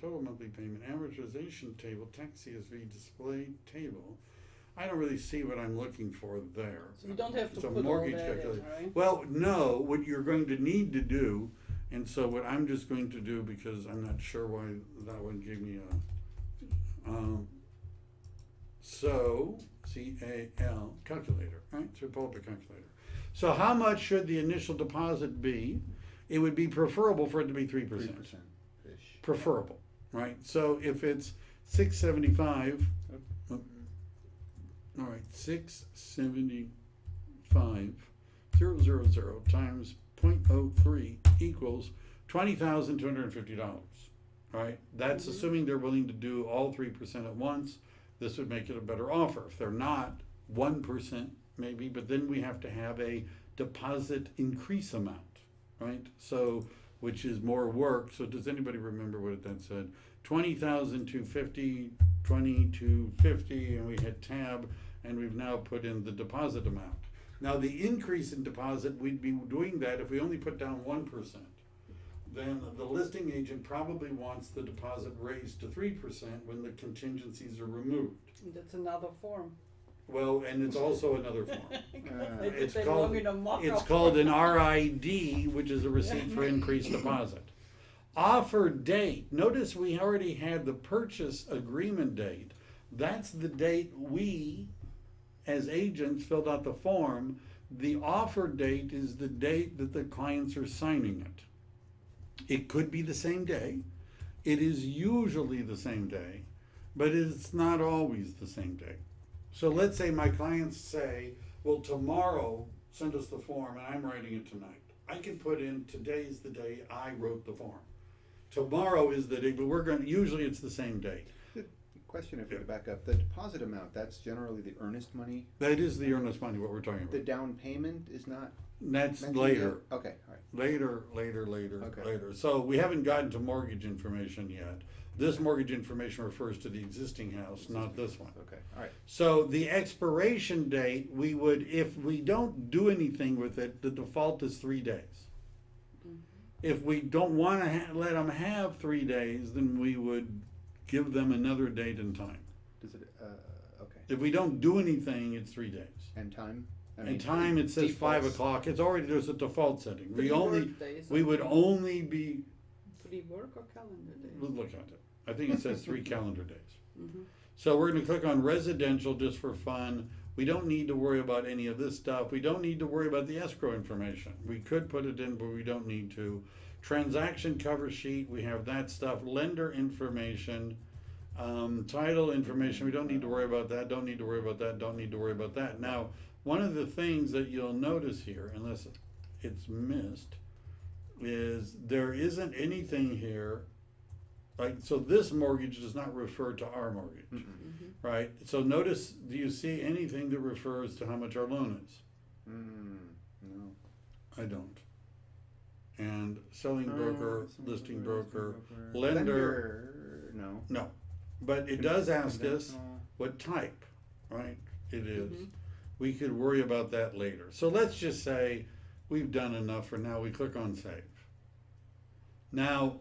total monthly payment, amortization table, tax CSV, display table. I don't really see what I'm looking for there.
So you don't have to
It's a
put
mortgage
all that
calculator.
in, right?
Well, no, what you're going to need to do, and so what I'm just going to do, because I'm not sure why that one gave me so CAL calculator, right? So pull up a calculator. So how much should the initial deposit be? It would be preferable for it to be 3%.
3%-ish.
Preferable, right? So if it's 675, all right, 675,000 times 0.03 equals $20,250. Right? That's assuming they're willing to do all 3% at once. This would make it a better offer. If they're not, 1% maybe, but then we have to have a deposit increase amount, right? So, which is more work. So does anybody remember what that said? 20,250, 20,250, and we hit tab, and we've now put in the deposit amount. Now the increase in deposit, we'd be doing that if we only put down 1%. then the listing agent probably wants the deposit raised to 3% when the contingencies are removed.
That's another form.
Well, and it's also another form.
They did
It's
that
called,
wrong in a mock-up.
it's called an RID, which is a receipt for increased deposit. Offer date, notice we already had the purchase agreement date. That's the date we, as agents, filled out the form. The offer date is the date that the clients are signing it. It could be the same day. It is usually the same day, but it's not always the same day. So let's say my clients say, well, tomorrow send us the form and I'm writing it tonight. I can put in today's the day I wrote the form. Tomorrow is the day, but usually it's the same date.
Question, if we could back up, the deposit amount, that's generally the earnest money.
That is the earnest money, what we're talking
The
about.
down payment is not
That's
mentioned
later.
yet? Okay, all right.
Later.
Okay.
So we haven't gotten to mortgage information yet. This mortgage information refers to the existing house, not this one.
Okay, all right.
So the expiration date, we would, if we don't do anything with it, the default is 3 days. If we don't want to let them have 3 days, then we would give them another date and time.
Does it, okay.
If we don't do anything, it's 3 days.
And time?
And time, it says 5
defaults.
o'clock. It's already, there's a default setting.
Three work days,
We would
okay.
only be,
3 work or calendar days?
we'll look at it. I think it says 3 calendar days.
Mhm.
So we're gonna click on residential just for fun. We don't need to worry about any of this stuff. We don't need to worry about the escrow information. We could put it in, but we don't need to. Transaction cover sheet, we have that stuff. Lender information, title information, we don't need to worry about that, don't need to worry about that, don't need to worry about that. Now, one of the things that you'll notice here, unless it's missed, is there isn't anything here. Like, so this mortgage does not refer to our mortgage, right? So notice, do you see anything that refers to how much our loan is?
No.
I don't. And selling broker, listing broker,
Lender,
lender,
no.
no. But it does ask us
Conventional.
what type, right? It is. We could worry about that later. So let's just say we've done enough for now. We click on save. Now,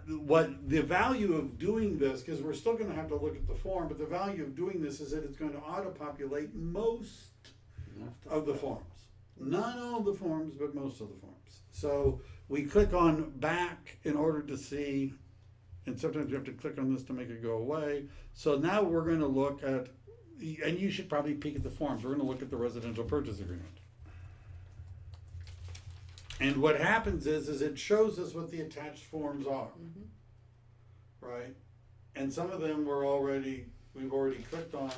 what the value of doing this, because we're still going to have to look at the form, but the value of doing this is that it's going to auto-populate most of the forms. Not all the forms, but most of the forms. So we click on back in order to see, and sometimes you have to click on this to make it go away. So now we're going to look at, and you should probably peek at the forms. We're going to look at the residential purchase agreement. And what happens is it shows us what the attached forms are, right? And some of them we've already clicked on,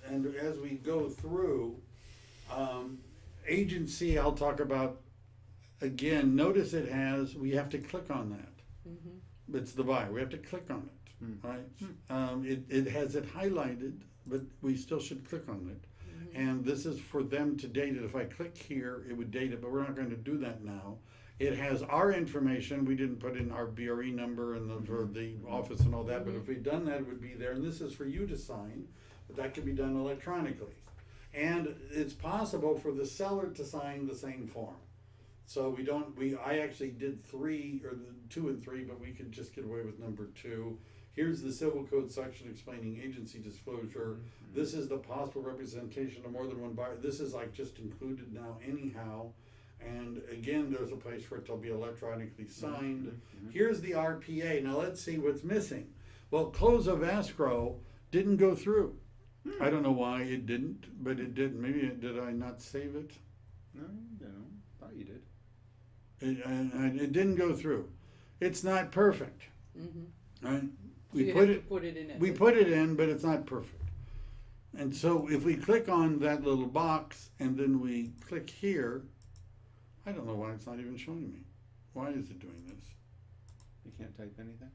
and as we go through, agency, I'll talk about again. Notice we have to click on that. It's the buyer. We have to click on it, right? It has it highlighted, but we still should click on it. And this is for them to date it. If I click here, it would date it, but we're not going to do that now. It has our information. We didn't put in our BRE number and for the office and all that, but if we'd done that, it would be there. And this is for you to sign, but that can be done electronically. And it's possible for the seller to sign the same form. So I actually did 3 or 2 and 3, but we could just get away with number 2. Here's the civil code section explaining agency disclosure. This is the possible representation of more than one buyer. This is like just included now anyhow. And again, there's a place for it to be electronically signed. Here's the RPA. Now let's see what's missing. Well, close of escrow didn't go through. I don't know why it didn't, but it did. Maybe did I not save it?
No, I don't know. Thought you did.
It didn't go through. It's not perfect, right?
You have to put it in it.
We put it in, but it's not perfect. And so if we click on that little box and then we click here, I don't know why it's not even showing me. Why is it doing this?
You can't type anything?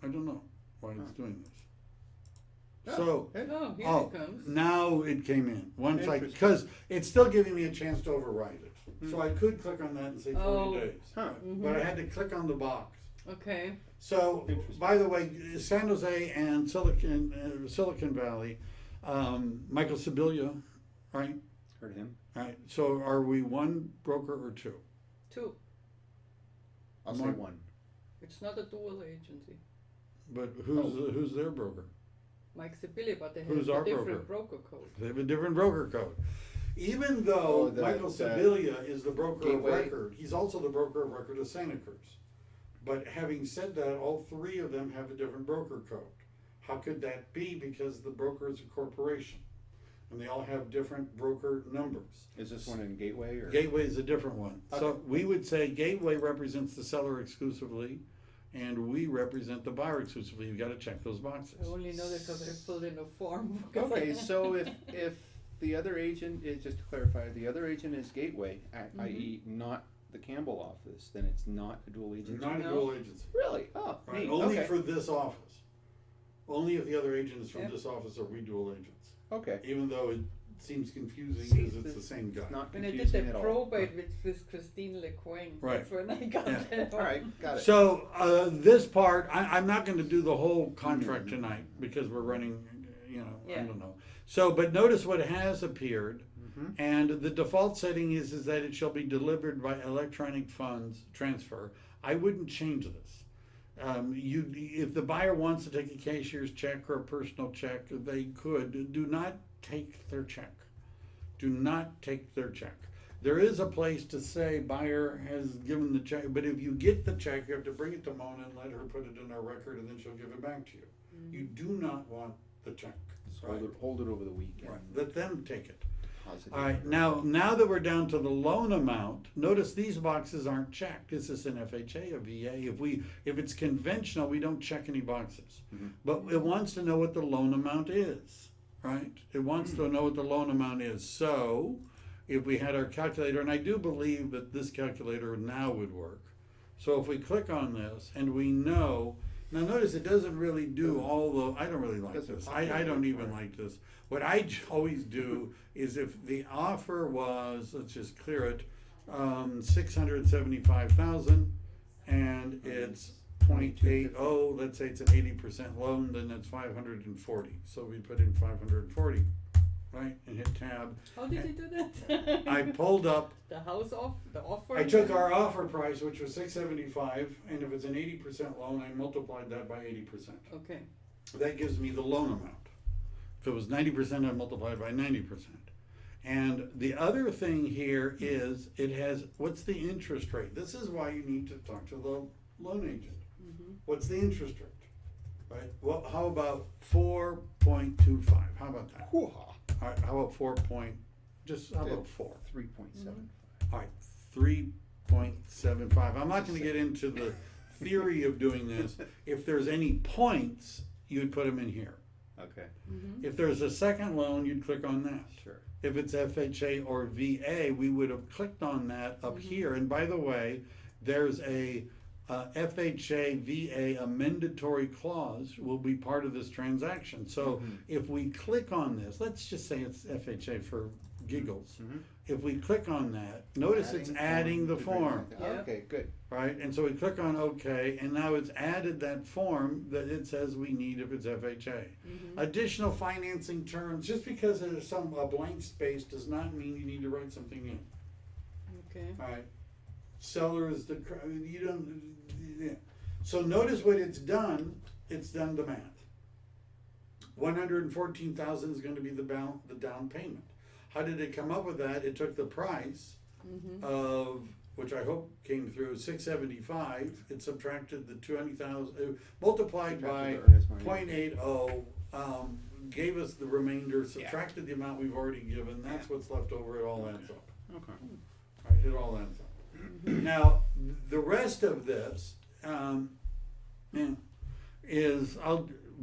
I don't know why it's doing this.
Oh,
So,
hey.
Oh, here it comes.
now it came in.
Interesting.
Because it's still giving me a chance to override it. So I could click on that and say 40 days.
Huh.
But I had to click on the box.
Okay.
So,
Interesting.
by the way, San Jose and Silicon Valley, Michael Sibilia, right?
Heard him.
Right. So, are we one broker or 2?
2.
I'll say
Mark?
one.
It's not a dual agency.
But who's their broker?
Mike Sibilli, but they have
Who's
a
our
different broker code.
They have a different broker code. Even though
Oh,
Michael
the
Sibilia is the broker of
Gateway?
record, he's also the broker of record of Santa Cruz. But having said that, all three of them have a different broker code. How could that be? Because the broker is a corporation, and they all have different broker numbers.
Is this one in Gateway or?
Gateway is a different one. So
Okay.
we would say Gateway represents the seller exclusively, and we represent the buyer exclusively. You've got to check those boxes.
I only know that because I filled in a form. 'cause
Okay,
I-
so if the other agent is, just to clarify, the other agent is Gateway, i.e. not the Campbell office, then it's not a dual agency?
Not a
No.
dual agency.
Really? Oh,
Right,
neat,
only
okay.
for this office. Only if the other agent is from
Yep.
this office are we dual agents.
Okay,
Even though it seems confusing
See,
because it's the
this-
same guy.
not
When I did
confusing
the
at all.
probate with Christine LeQuain,
Right.
that's when I got
Yeah.
that.
All right, got it.
So this part, I'm not going to do the whole contract
Mhm.
tonight because we're running, I
Yeah.
don't know. So, but notice what has appeared,
Mhm.
and the default setting is that it shall be delivered by electronic funds transfer. I wouldn't change this. If the buyer wants to take a cashier's check or a personal check, they could. Do not take their check. Do not take their check. There is a place to say buyer has given the check, but if you get the check, you have to bring it to Mona and let her put it in our record, and then she'll give it back to you. You do not want the check.
Just
Right.
hold it over the weekend.
Right. Let them take it.
Positive.
All right, now that we're down to the loan amount, notice these boxes aren't checked. Is this an FHA, a VA? If it's conventional, we don't check any boxes.
Mhm.
But it wants to know what the loan amount is, right? It wants to know what the loan amount is. So if we had our calculator, and I do believe that this calculator now would work. So if we click on this and we know, now notice it doesn't really do all the, I don't really like
Doesn't
this.
populate
I don't
it,
even
right.
like this. What I always do is if the offer was, let's just clear it, 675,000 and it's 0.80, let's say it's an 80% loan, then that's 540. So we put in 540, right? And hit tab.
How did you do that?
I pulled up,
the offer.
I took our offer price, which was 675, and if it's an 80% loan, I multiplied that by 80%.
Okay.
That gives me the loan amount. If it was 90%, I multiplied by 90%. And the other thing here is it has, what's the interest rate? This is why you need to talk to the loan agent. What's the interest rate? Right? Well, how about 4.25? How about that?
Hoo-ha.
All right, how about how about 4?
3.7.
All right, 3.75. I'm not going to get into the theory of doing this. If there's any points, you'd put them in here.
Okay,
If there's a second loan, you'd click on that.
sure.
If it's FHA or VA, we would have clicked on that up here. And by the way, there's a FHA, VA, a mandatory clause will be part of this transaction. So if we click on this, let's just say it's FHA for giggles. If we click on that, notice it's adding the form,
Yeah.
Okay, good.
right? And so we click on OK, and now it's added that form that it says we need if it's FHA. Additional financing terms, just because there's a blank space does not mean you need to write something in.
Okay.
All right. Seller is you don't, yeah. So notice what it's done. It's done the math. 114,000 is going to be the down payment. How did it come up with that? It took the price of, which I hope came through, 675. It subtracted the 200,000, multiplied by
Subtracted the earnest money.
0.80, gave us the remainder, subtracted the amount we've already given. That's what's left over. It all adds up.
Okay.
Right, it all adds up. Now, the rest of this is,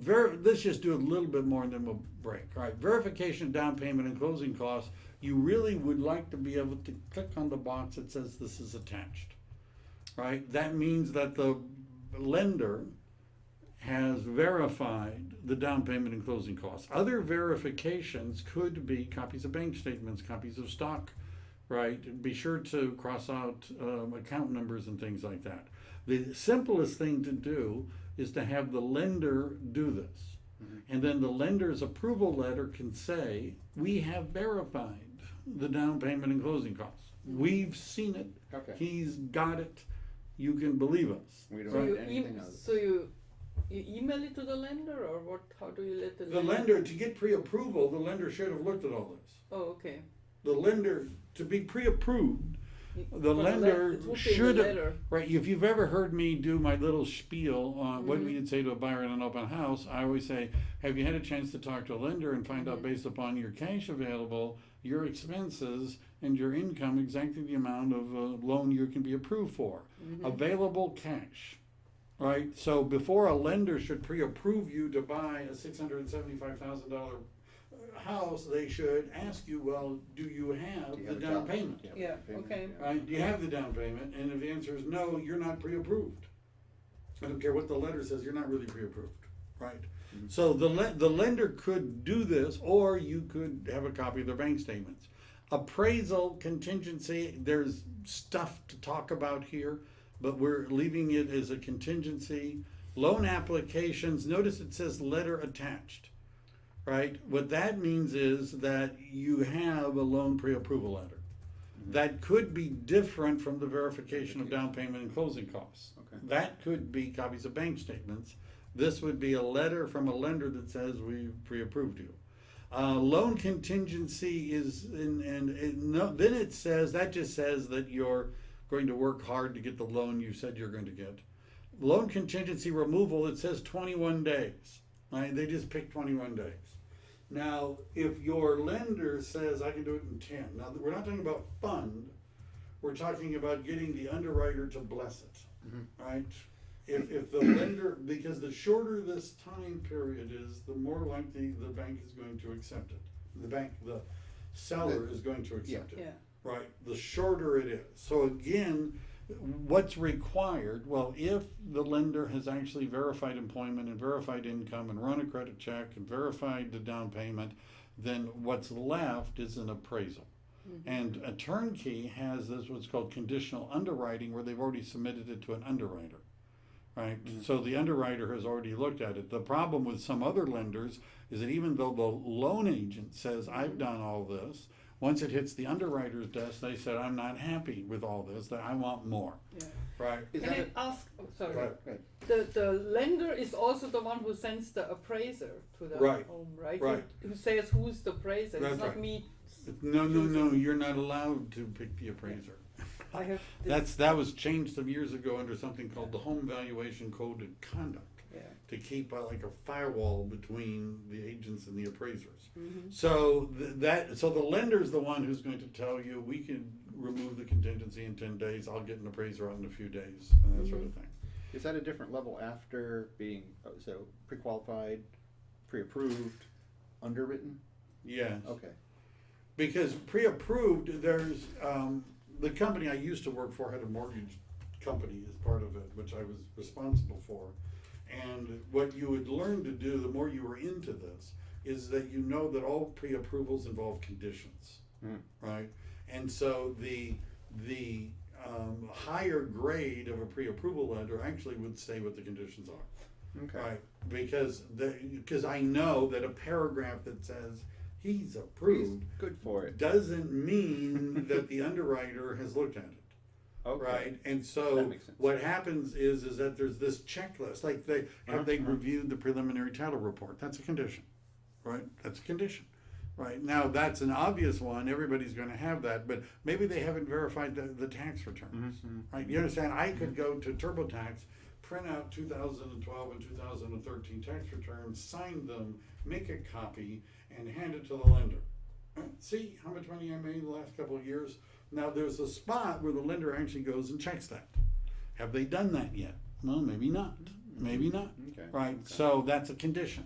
let's just do a little bit more and then we'll break. All right, verification, down payment, and closing costs. You really would like to be able to click on the box that says this is attached. Right? That means that the lender has verified the down payment and closing costs. Other verifications could be copies of bank statements, copies of stock, right? Be sure to cross out account numbers and things like that. The simplest thing to do is to have the lender do this. And then the lender's approval letter can say, we have verified the down payment and closing costs. We've seen it.
Okay.
He's got it. you can believe us.
We don't
So
need
you,
anything
em-
else.
so you email it to the lender, or what? How do you let the
The lender, to get pre-approval, the lender should have looked at all this.
Oh, okay.
The lender, to be pre-approved, the
For
lender
it would be in the
should have,
letter.
right, if you've ever heard me do my little spiel on what
Mhm.
we'd say to a buyer in an open house, I always say, have you had a chance to talk to a lender and find out
Mhm.
based upon your cash available, your expenses, and your income, exactly the amount of loan you can be approved for?
Mhm.
Available cash, right? So before a lender should pre-approve you to buy a $675,000 house, they should ask you, well, do you have
Do you
the
have a
down
job?
payment?
Do you have a
Yeah,
down payment?
okay.
Yeah.
Right? Do you have the down payment? And if the answer is no, you're not pre-approved. I don't care what the letter says, you're not really pre-approved, right?
Mhm.
So the lender could do this, or you could have a copy of their bank statements. Appraisal contingency, there's stuff to talk about here, but we're leaving it as a contingency. Loan applications, notice it says letter attached, right? What that means is that you have a loan pre-approval letter.
Mhm.
That could be different from the verification of down payment and closing costs.
Okay.
That could be copies of bank statements. This would be a letter from a lender that says we pre-approved you. Loan contingency is, then it says, that just says that you're going to work hard to get the loan you said you're going to get. Loan contingency removal, it says 21 days, right? They just pick 21 days. Now, if your lender says I can do it in 10, now we're not talking about fund, we're talking about getting the underwriter to bless it,
Mhm.
right? If the lender, because the shorter this time period is, the more likely the bank is going to accept it. The seller is going to accept it.
Yeah.
Right, the shorter it is. So again, what's required? Well, if the lender has actually verified employment and verified income and run a credit check and verified the down payment, then what's left is an appraisal.
Mm-hmm.
And a turnkey has this what's called conditional underwriting, where they've already submitted it to an underwriter. Right,
Mhm.
so the underwriter has already looked at it. The problem with some other lenders is that even though the loan agent says, I've done all this, once it hits the underwriter's desk, they said, I'm not happy with all this, that I want more,
Yeah.
right?
Is
Can
that
I ask? Oh, sorry.
Right.
The lender is also the one who sends the appraiser to the
Right.
home, right?
Right.
Who says who's the appraiser?
That's
It's not
right.
me.
No, you're not allowed to pick the appraiser.
I have. This,
That was changed some years ago under something called the Home Valuation Code of Conduct,
yeah.
to keep like a firewall between the agents and the appraisers.
Mm-hmm.
So so the lender's the one who's going to tell you, we can remove the contingency in 10 days, I'll get an appraiser out in a few days, and that sort of thing.
Is that a different level after being so pre-qualified, pre-approved, underwritten?
Yes.
Okay.
Because pre-approved, there's, the company I used to work for had a mortgage company as part of it, which I was responsible for. And what you would learn to do, the more you were into this, is that you know that all pre-approvals involve conditions, right? And so the higher grade of a pre-approval letter actually would say what the conditions are.
Okay.
Right, because I know that a paragraph that says he's approved
Good for it.
doesn't mean that the underwriter has looked at it.
Okay.
Right, and
That
so
makes sense.
what happens is that there's this checklist, like they
Uh-huh.
reviewed the preliminary title report, that's a condition, right? That's a condition, right? Now, that's an obvious one, everybody's gonna have that, but maybe they haven't verified the tax returns,
Mhm.
right? You understand, I could go to TurboTax, print out 2012 and 2013 tax returns, sign them, make a copy, and hand it to the lender. See how much money I made in the last couple of years? Now, there's a spot where the lender actually goes and checks that. Have they done that yet? Well, maybe not. Maybe not.
Okay.
Right?
Okay.
So that's a condition.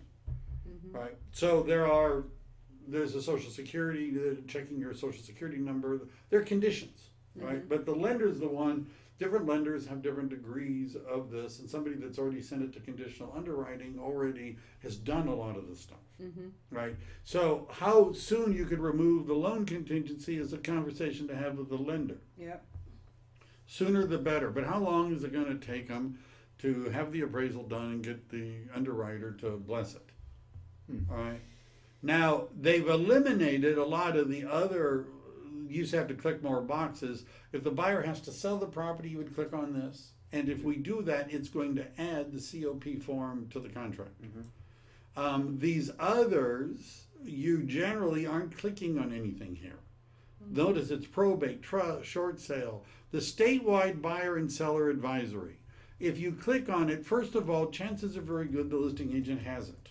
Mm-hmm.
Right? So there's a social security, checking your social security number. There are conditions. Right?
Mhm.
But the lender's the one. Different lenders have different degrees of this, and somebody that's already sent it to conditional underwriting already has done a lot of this stuff.
Mm-hmm.
Right. So how soon you could remove the loan contingency is a conversation to have with the lender.
Yeah.
Sooner the better. But how long is it going to take them to have the appraisal done and get the underwriter to bless it? All right. Now, they've eliminated a lot of the other, you used to have to click more boxes. If the buyer has to sell the property, you would click on this. And if we do that, it's going to add the COP form to the contract. These others, you generally aren't clicking on anything here. Notice it's probate, trust, short sale, the statewide buyer and seller advisory. If you click on it, first of all, chances are very good the listing agent has it.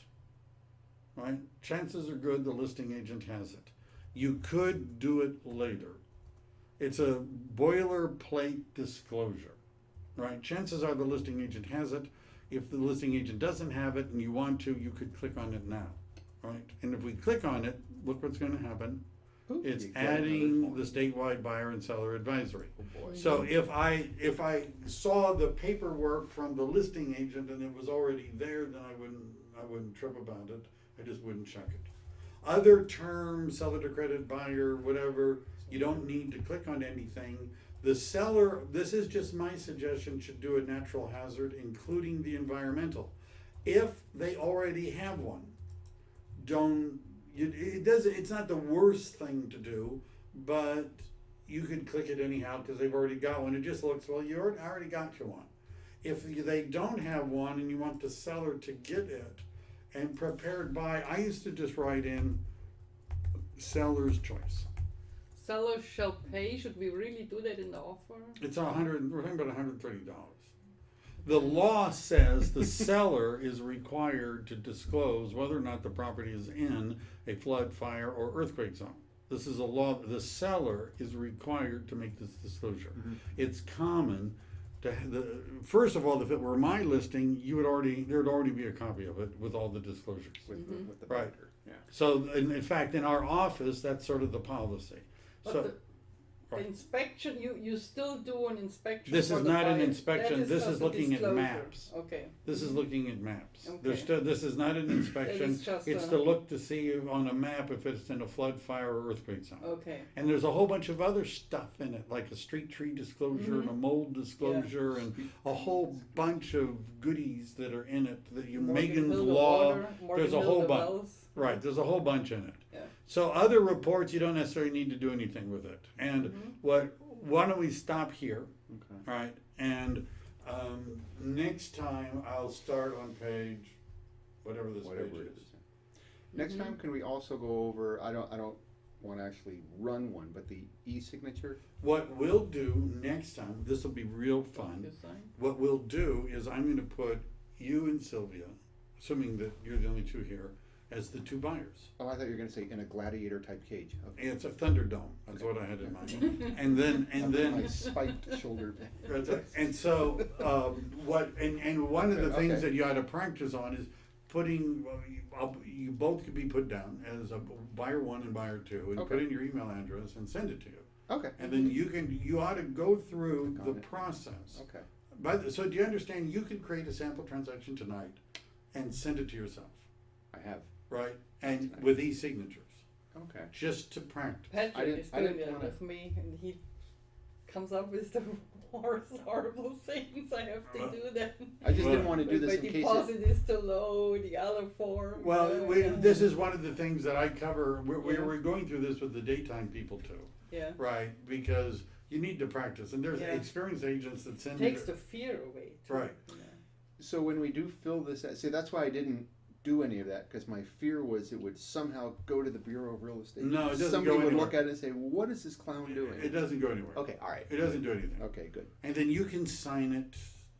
Right? Chances are good the listing agent has it. You could do it later. It's a boilerplate disclosure. Right? Chances are the listing agent has it. If the listing agent doesn't have it and you want to, you could click on it now. Right? And if we click on it, look what's going to happen. It's adding the statewide buyer and seller advisory.
Oh boy.
So if I saw the paperwork from the listing agent and it was already there, then I wouldn't trip about it. I just wouldn't check it. Other terms, seller to credit, buyer, whatever, you don't need to click on anything. The seller, this is just my suggestion, should do a natural hazard, including the environmental. If they already have one, it's not the worst thing to do, but you could click it anyhow because they've already got one. It just looks, well, you already got you one. If they don't have one and you want the seller to get it and prepared by, I used to just write in seller's choice.
Seller shall pay. Should we really do that in the offer?
It's we're talking about $130. The law says the seller is required to disclose whether or not the property is in a flood, fire, or earthquake zone. This is a law. The seller is required to make this disclosure. It's common to first of all, if it were my listing, there'd already be a copy of it with all the disclosures.
With the
Right.
binder. Yeah.
So in fact, in our office, that's sort of the policy.
But
So
the inspection, you still do an inspection.
This
for
is
the
not an
buyer.
inspection,
That
this is
just a
looking at
disclosure.
maps.
Okay.
This is looking at maps.
Okay.
This is not an inspection.
just
It's
a-
to look to see on a map if it's in a flood, fire, or earthquake zone.
Okay.
And there's a whole bunch of other stuff in it, like a street tree disclosure and a mold disclosure and a whole bunch of goodies that are in it. That
More
Megan's
than build the
law.
water, more
There's
than
a
build
whole
the
bunch.
wells.
Right, there's a whole bunch in it.
Yeah.
So other reports, you don't necessarily need to do anything with it. And why don't we stop here?
Okay.
All right, and next time I'll start on page, whatever this
Whatever
page
it
is.
is. Next time, can we also go over? I don't want to actually run one, but the e-signature.
What we'll do next time, this will be real fun. What we'll do is I'm going to put you and Sylvia, assuming that you're the only two here, as the two buyers.
Oh, I thought you were going to say in a gladiator type cage. Okay.
It's a Thunderdome. That's what I had in mind. And then
my spiked shoulder.
That's right. And so, and one of the things
Okay.
that you ought to practice on is putting, you both could be put down as a buyer one and buyer two, and
Okay.
put in your email address and send it to you.
Okay.
And then you ought to go through
Got
the
it.
process.
Okay.
So do you understand, you could create a sample transaction tonight and send it to yourself,
I have.
right? And
Nice.
with e-signatures,
Okay.
just to practice.
Patrick
didn't-
is
I
doing
didn't
that
wanna-
with me, and he comes up with the worst horrible things. I have to do that.
I just
Well-
didn't want to do this
My
in case.
deposit is too low. The other form.
Well,
yeah.
this is one of the things that I cover.
Yeah.
We're going through this with the daytime people too,
Yeah.
right? Because you need to practice, and there's
Yeah.
experienced agents that send
Takes
you.
the fear away. Too.
Right.
Yeah.
So when we do fill this out, see, that's why I didn't do any of that, because my fear was it would somehow go to the Bureau of Real Estate.
No, it doesn't
Somebody
go
would
anywhere.
look at it and say, what is this clown doing?
It doesn't go anywhere.
Okay, all right.
It doesn't do anything.
Okay, good.
And then you can sign it,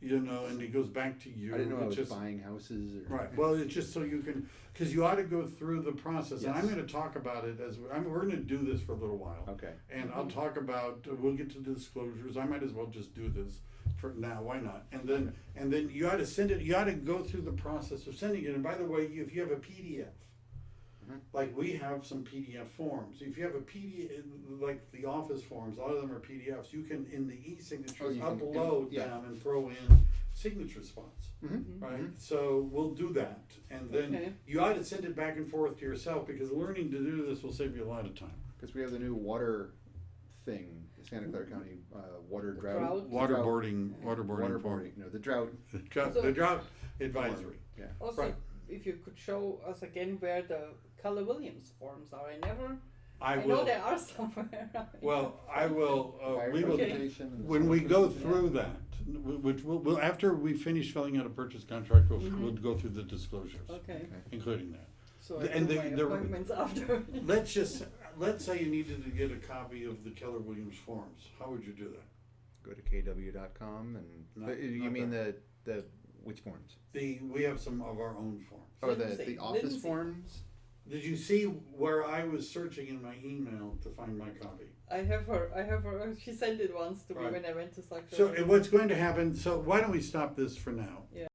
and it goes back to you.
I didn't know I
It's
was
just-
buying houses. Or...
Right. Well, it's just so you can, because you ought to go through the process. And I'm
Yes.
going to talk about it we're going to do this for a little while.
Okay.
And I'll talk about, we'll get to the disclosures. I might as well just do this for now. Why not? And then you ought to send it, you ought to go through the process of sending it. And by the way, if you have a PDF, like we have some PDF forms. If you have a PDF, like the office forms, a lot of them are PDFs. You can, in the e-signatures,
you can-
upload
yeah.
them and throw in signature spots.
Mm-hmm.
Right, so we'll do that, and then
Okay.
you ought to send it back and forth to yourself, because learning to do this will save you a lot of time.
Because we have the new water thing, Santa Clara County water drought.
drought.
Waterboarding form.
Waterboarding. No, the drought.
The drought advisory.
Yeah.
Also,
Right.
if you could show us again where the Keller Williams forms are.
I
I know
will.
they are somewhere.
Well, I will.
Fire
We will.
preservation and
When we
stuff.
go through that, which we'll after we finish filling out a purchase contract, we'll
Mhm.
we'll go through the disclosures,
Okay.
Okay.
including that.
So I
And
do
the-
my
the-
appointments after.
Let's say you needed to get a copy of the Keller Williams forms. How would you do that?
Go to kw.com and
Not-
you
not
mean
that.
the which forms?
We have some of our own forms.
Oh,
Lindsay,
the office
Lindsay.
forms.
Did you see where I was searching in my email to find my copy?
I have her. She sent it once to me
Right.
when I went to Sacramento.
So what's going to happen? So why don't we stop this for now?
Yeah.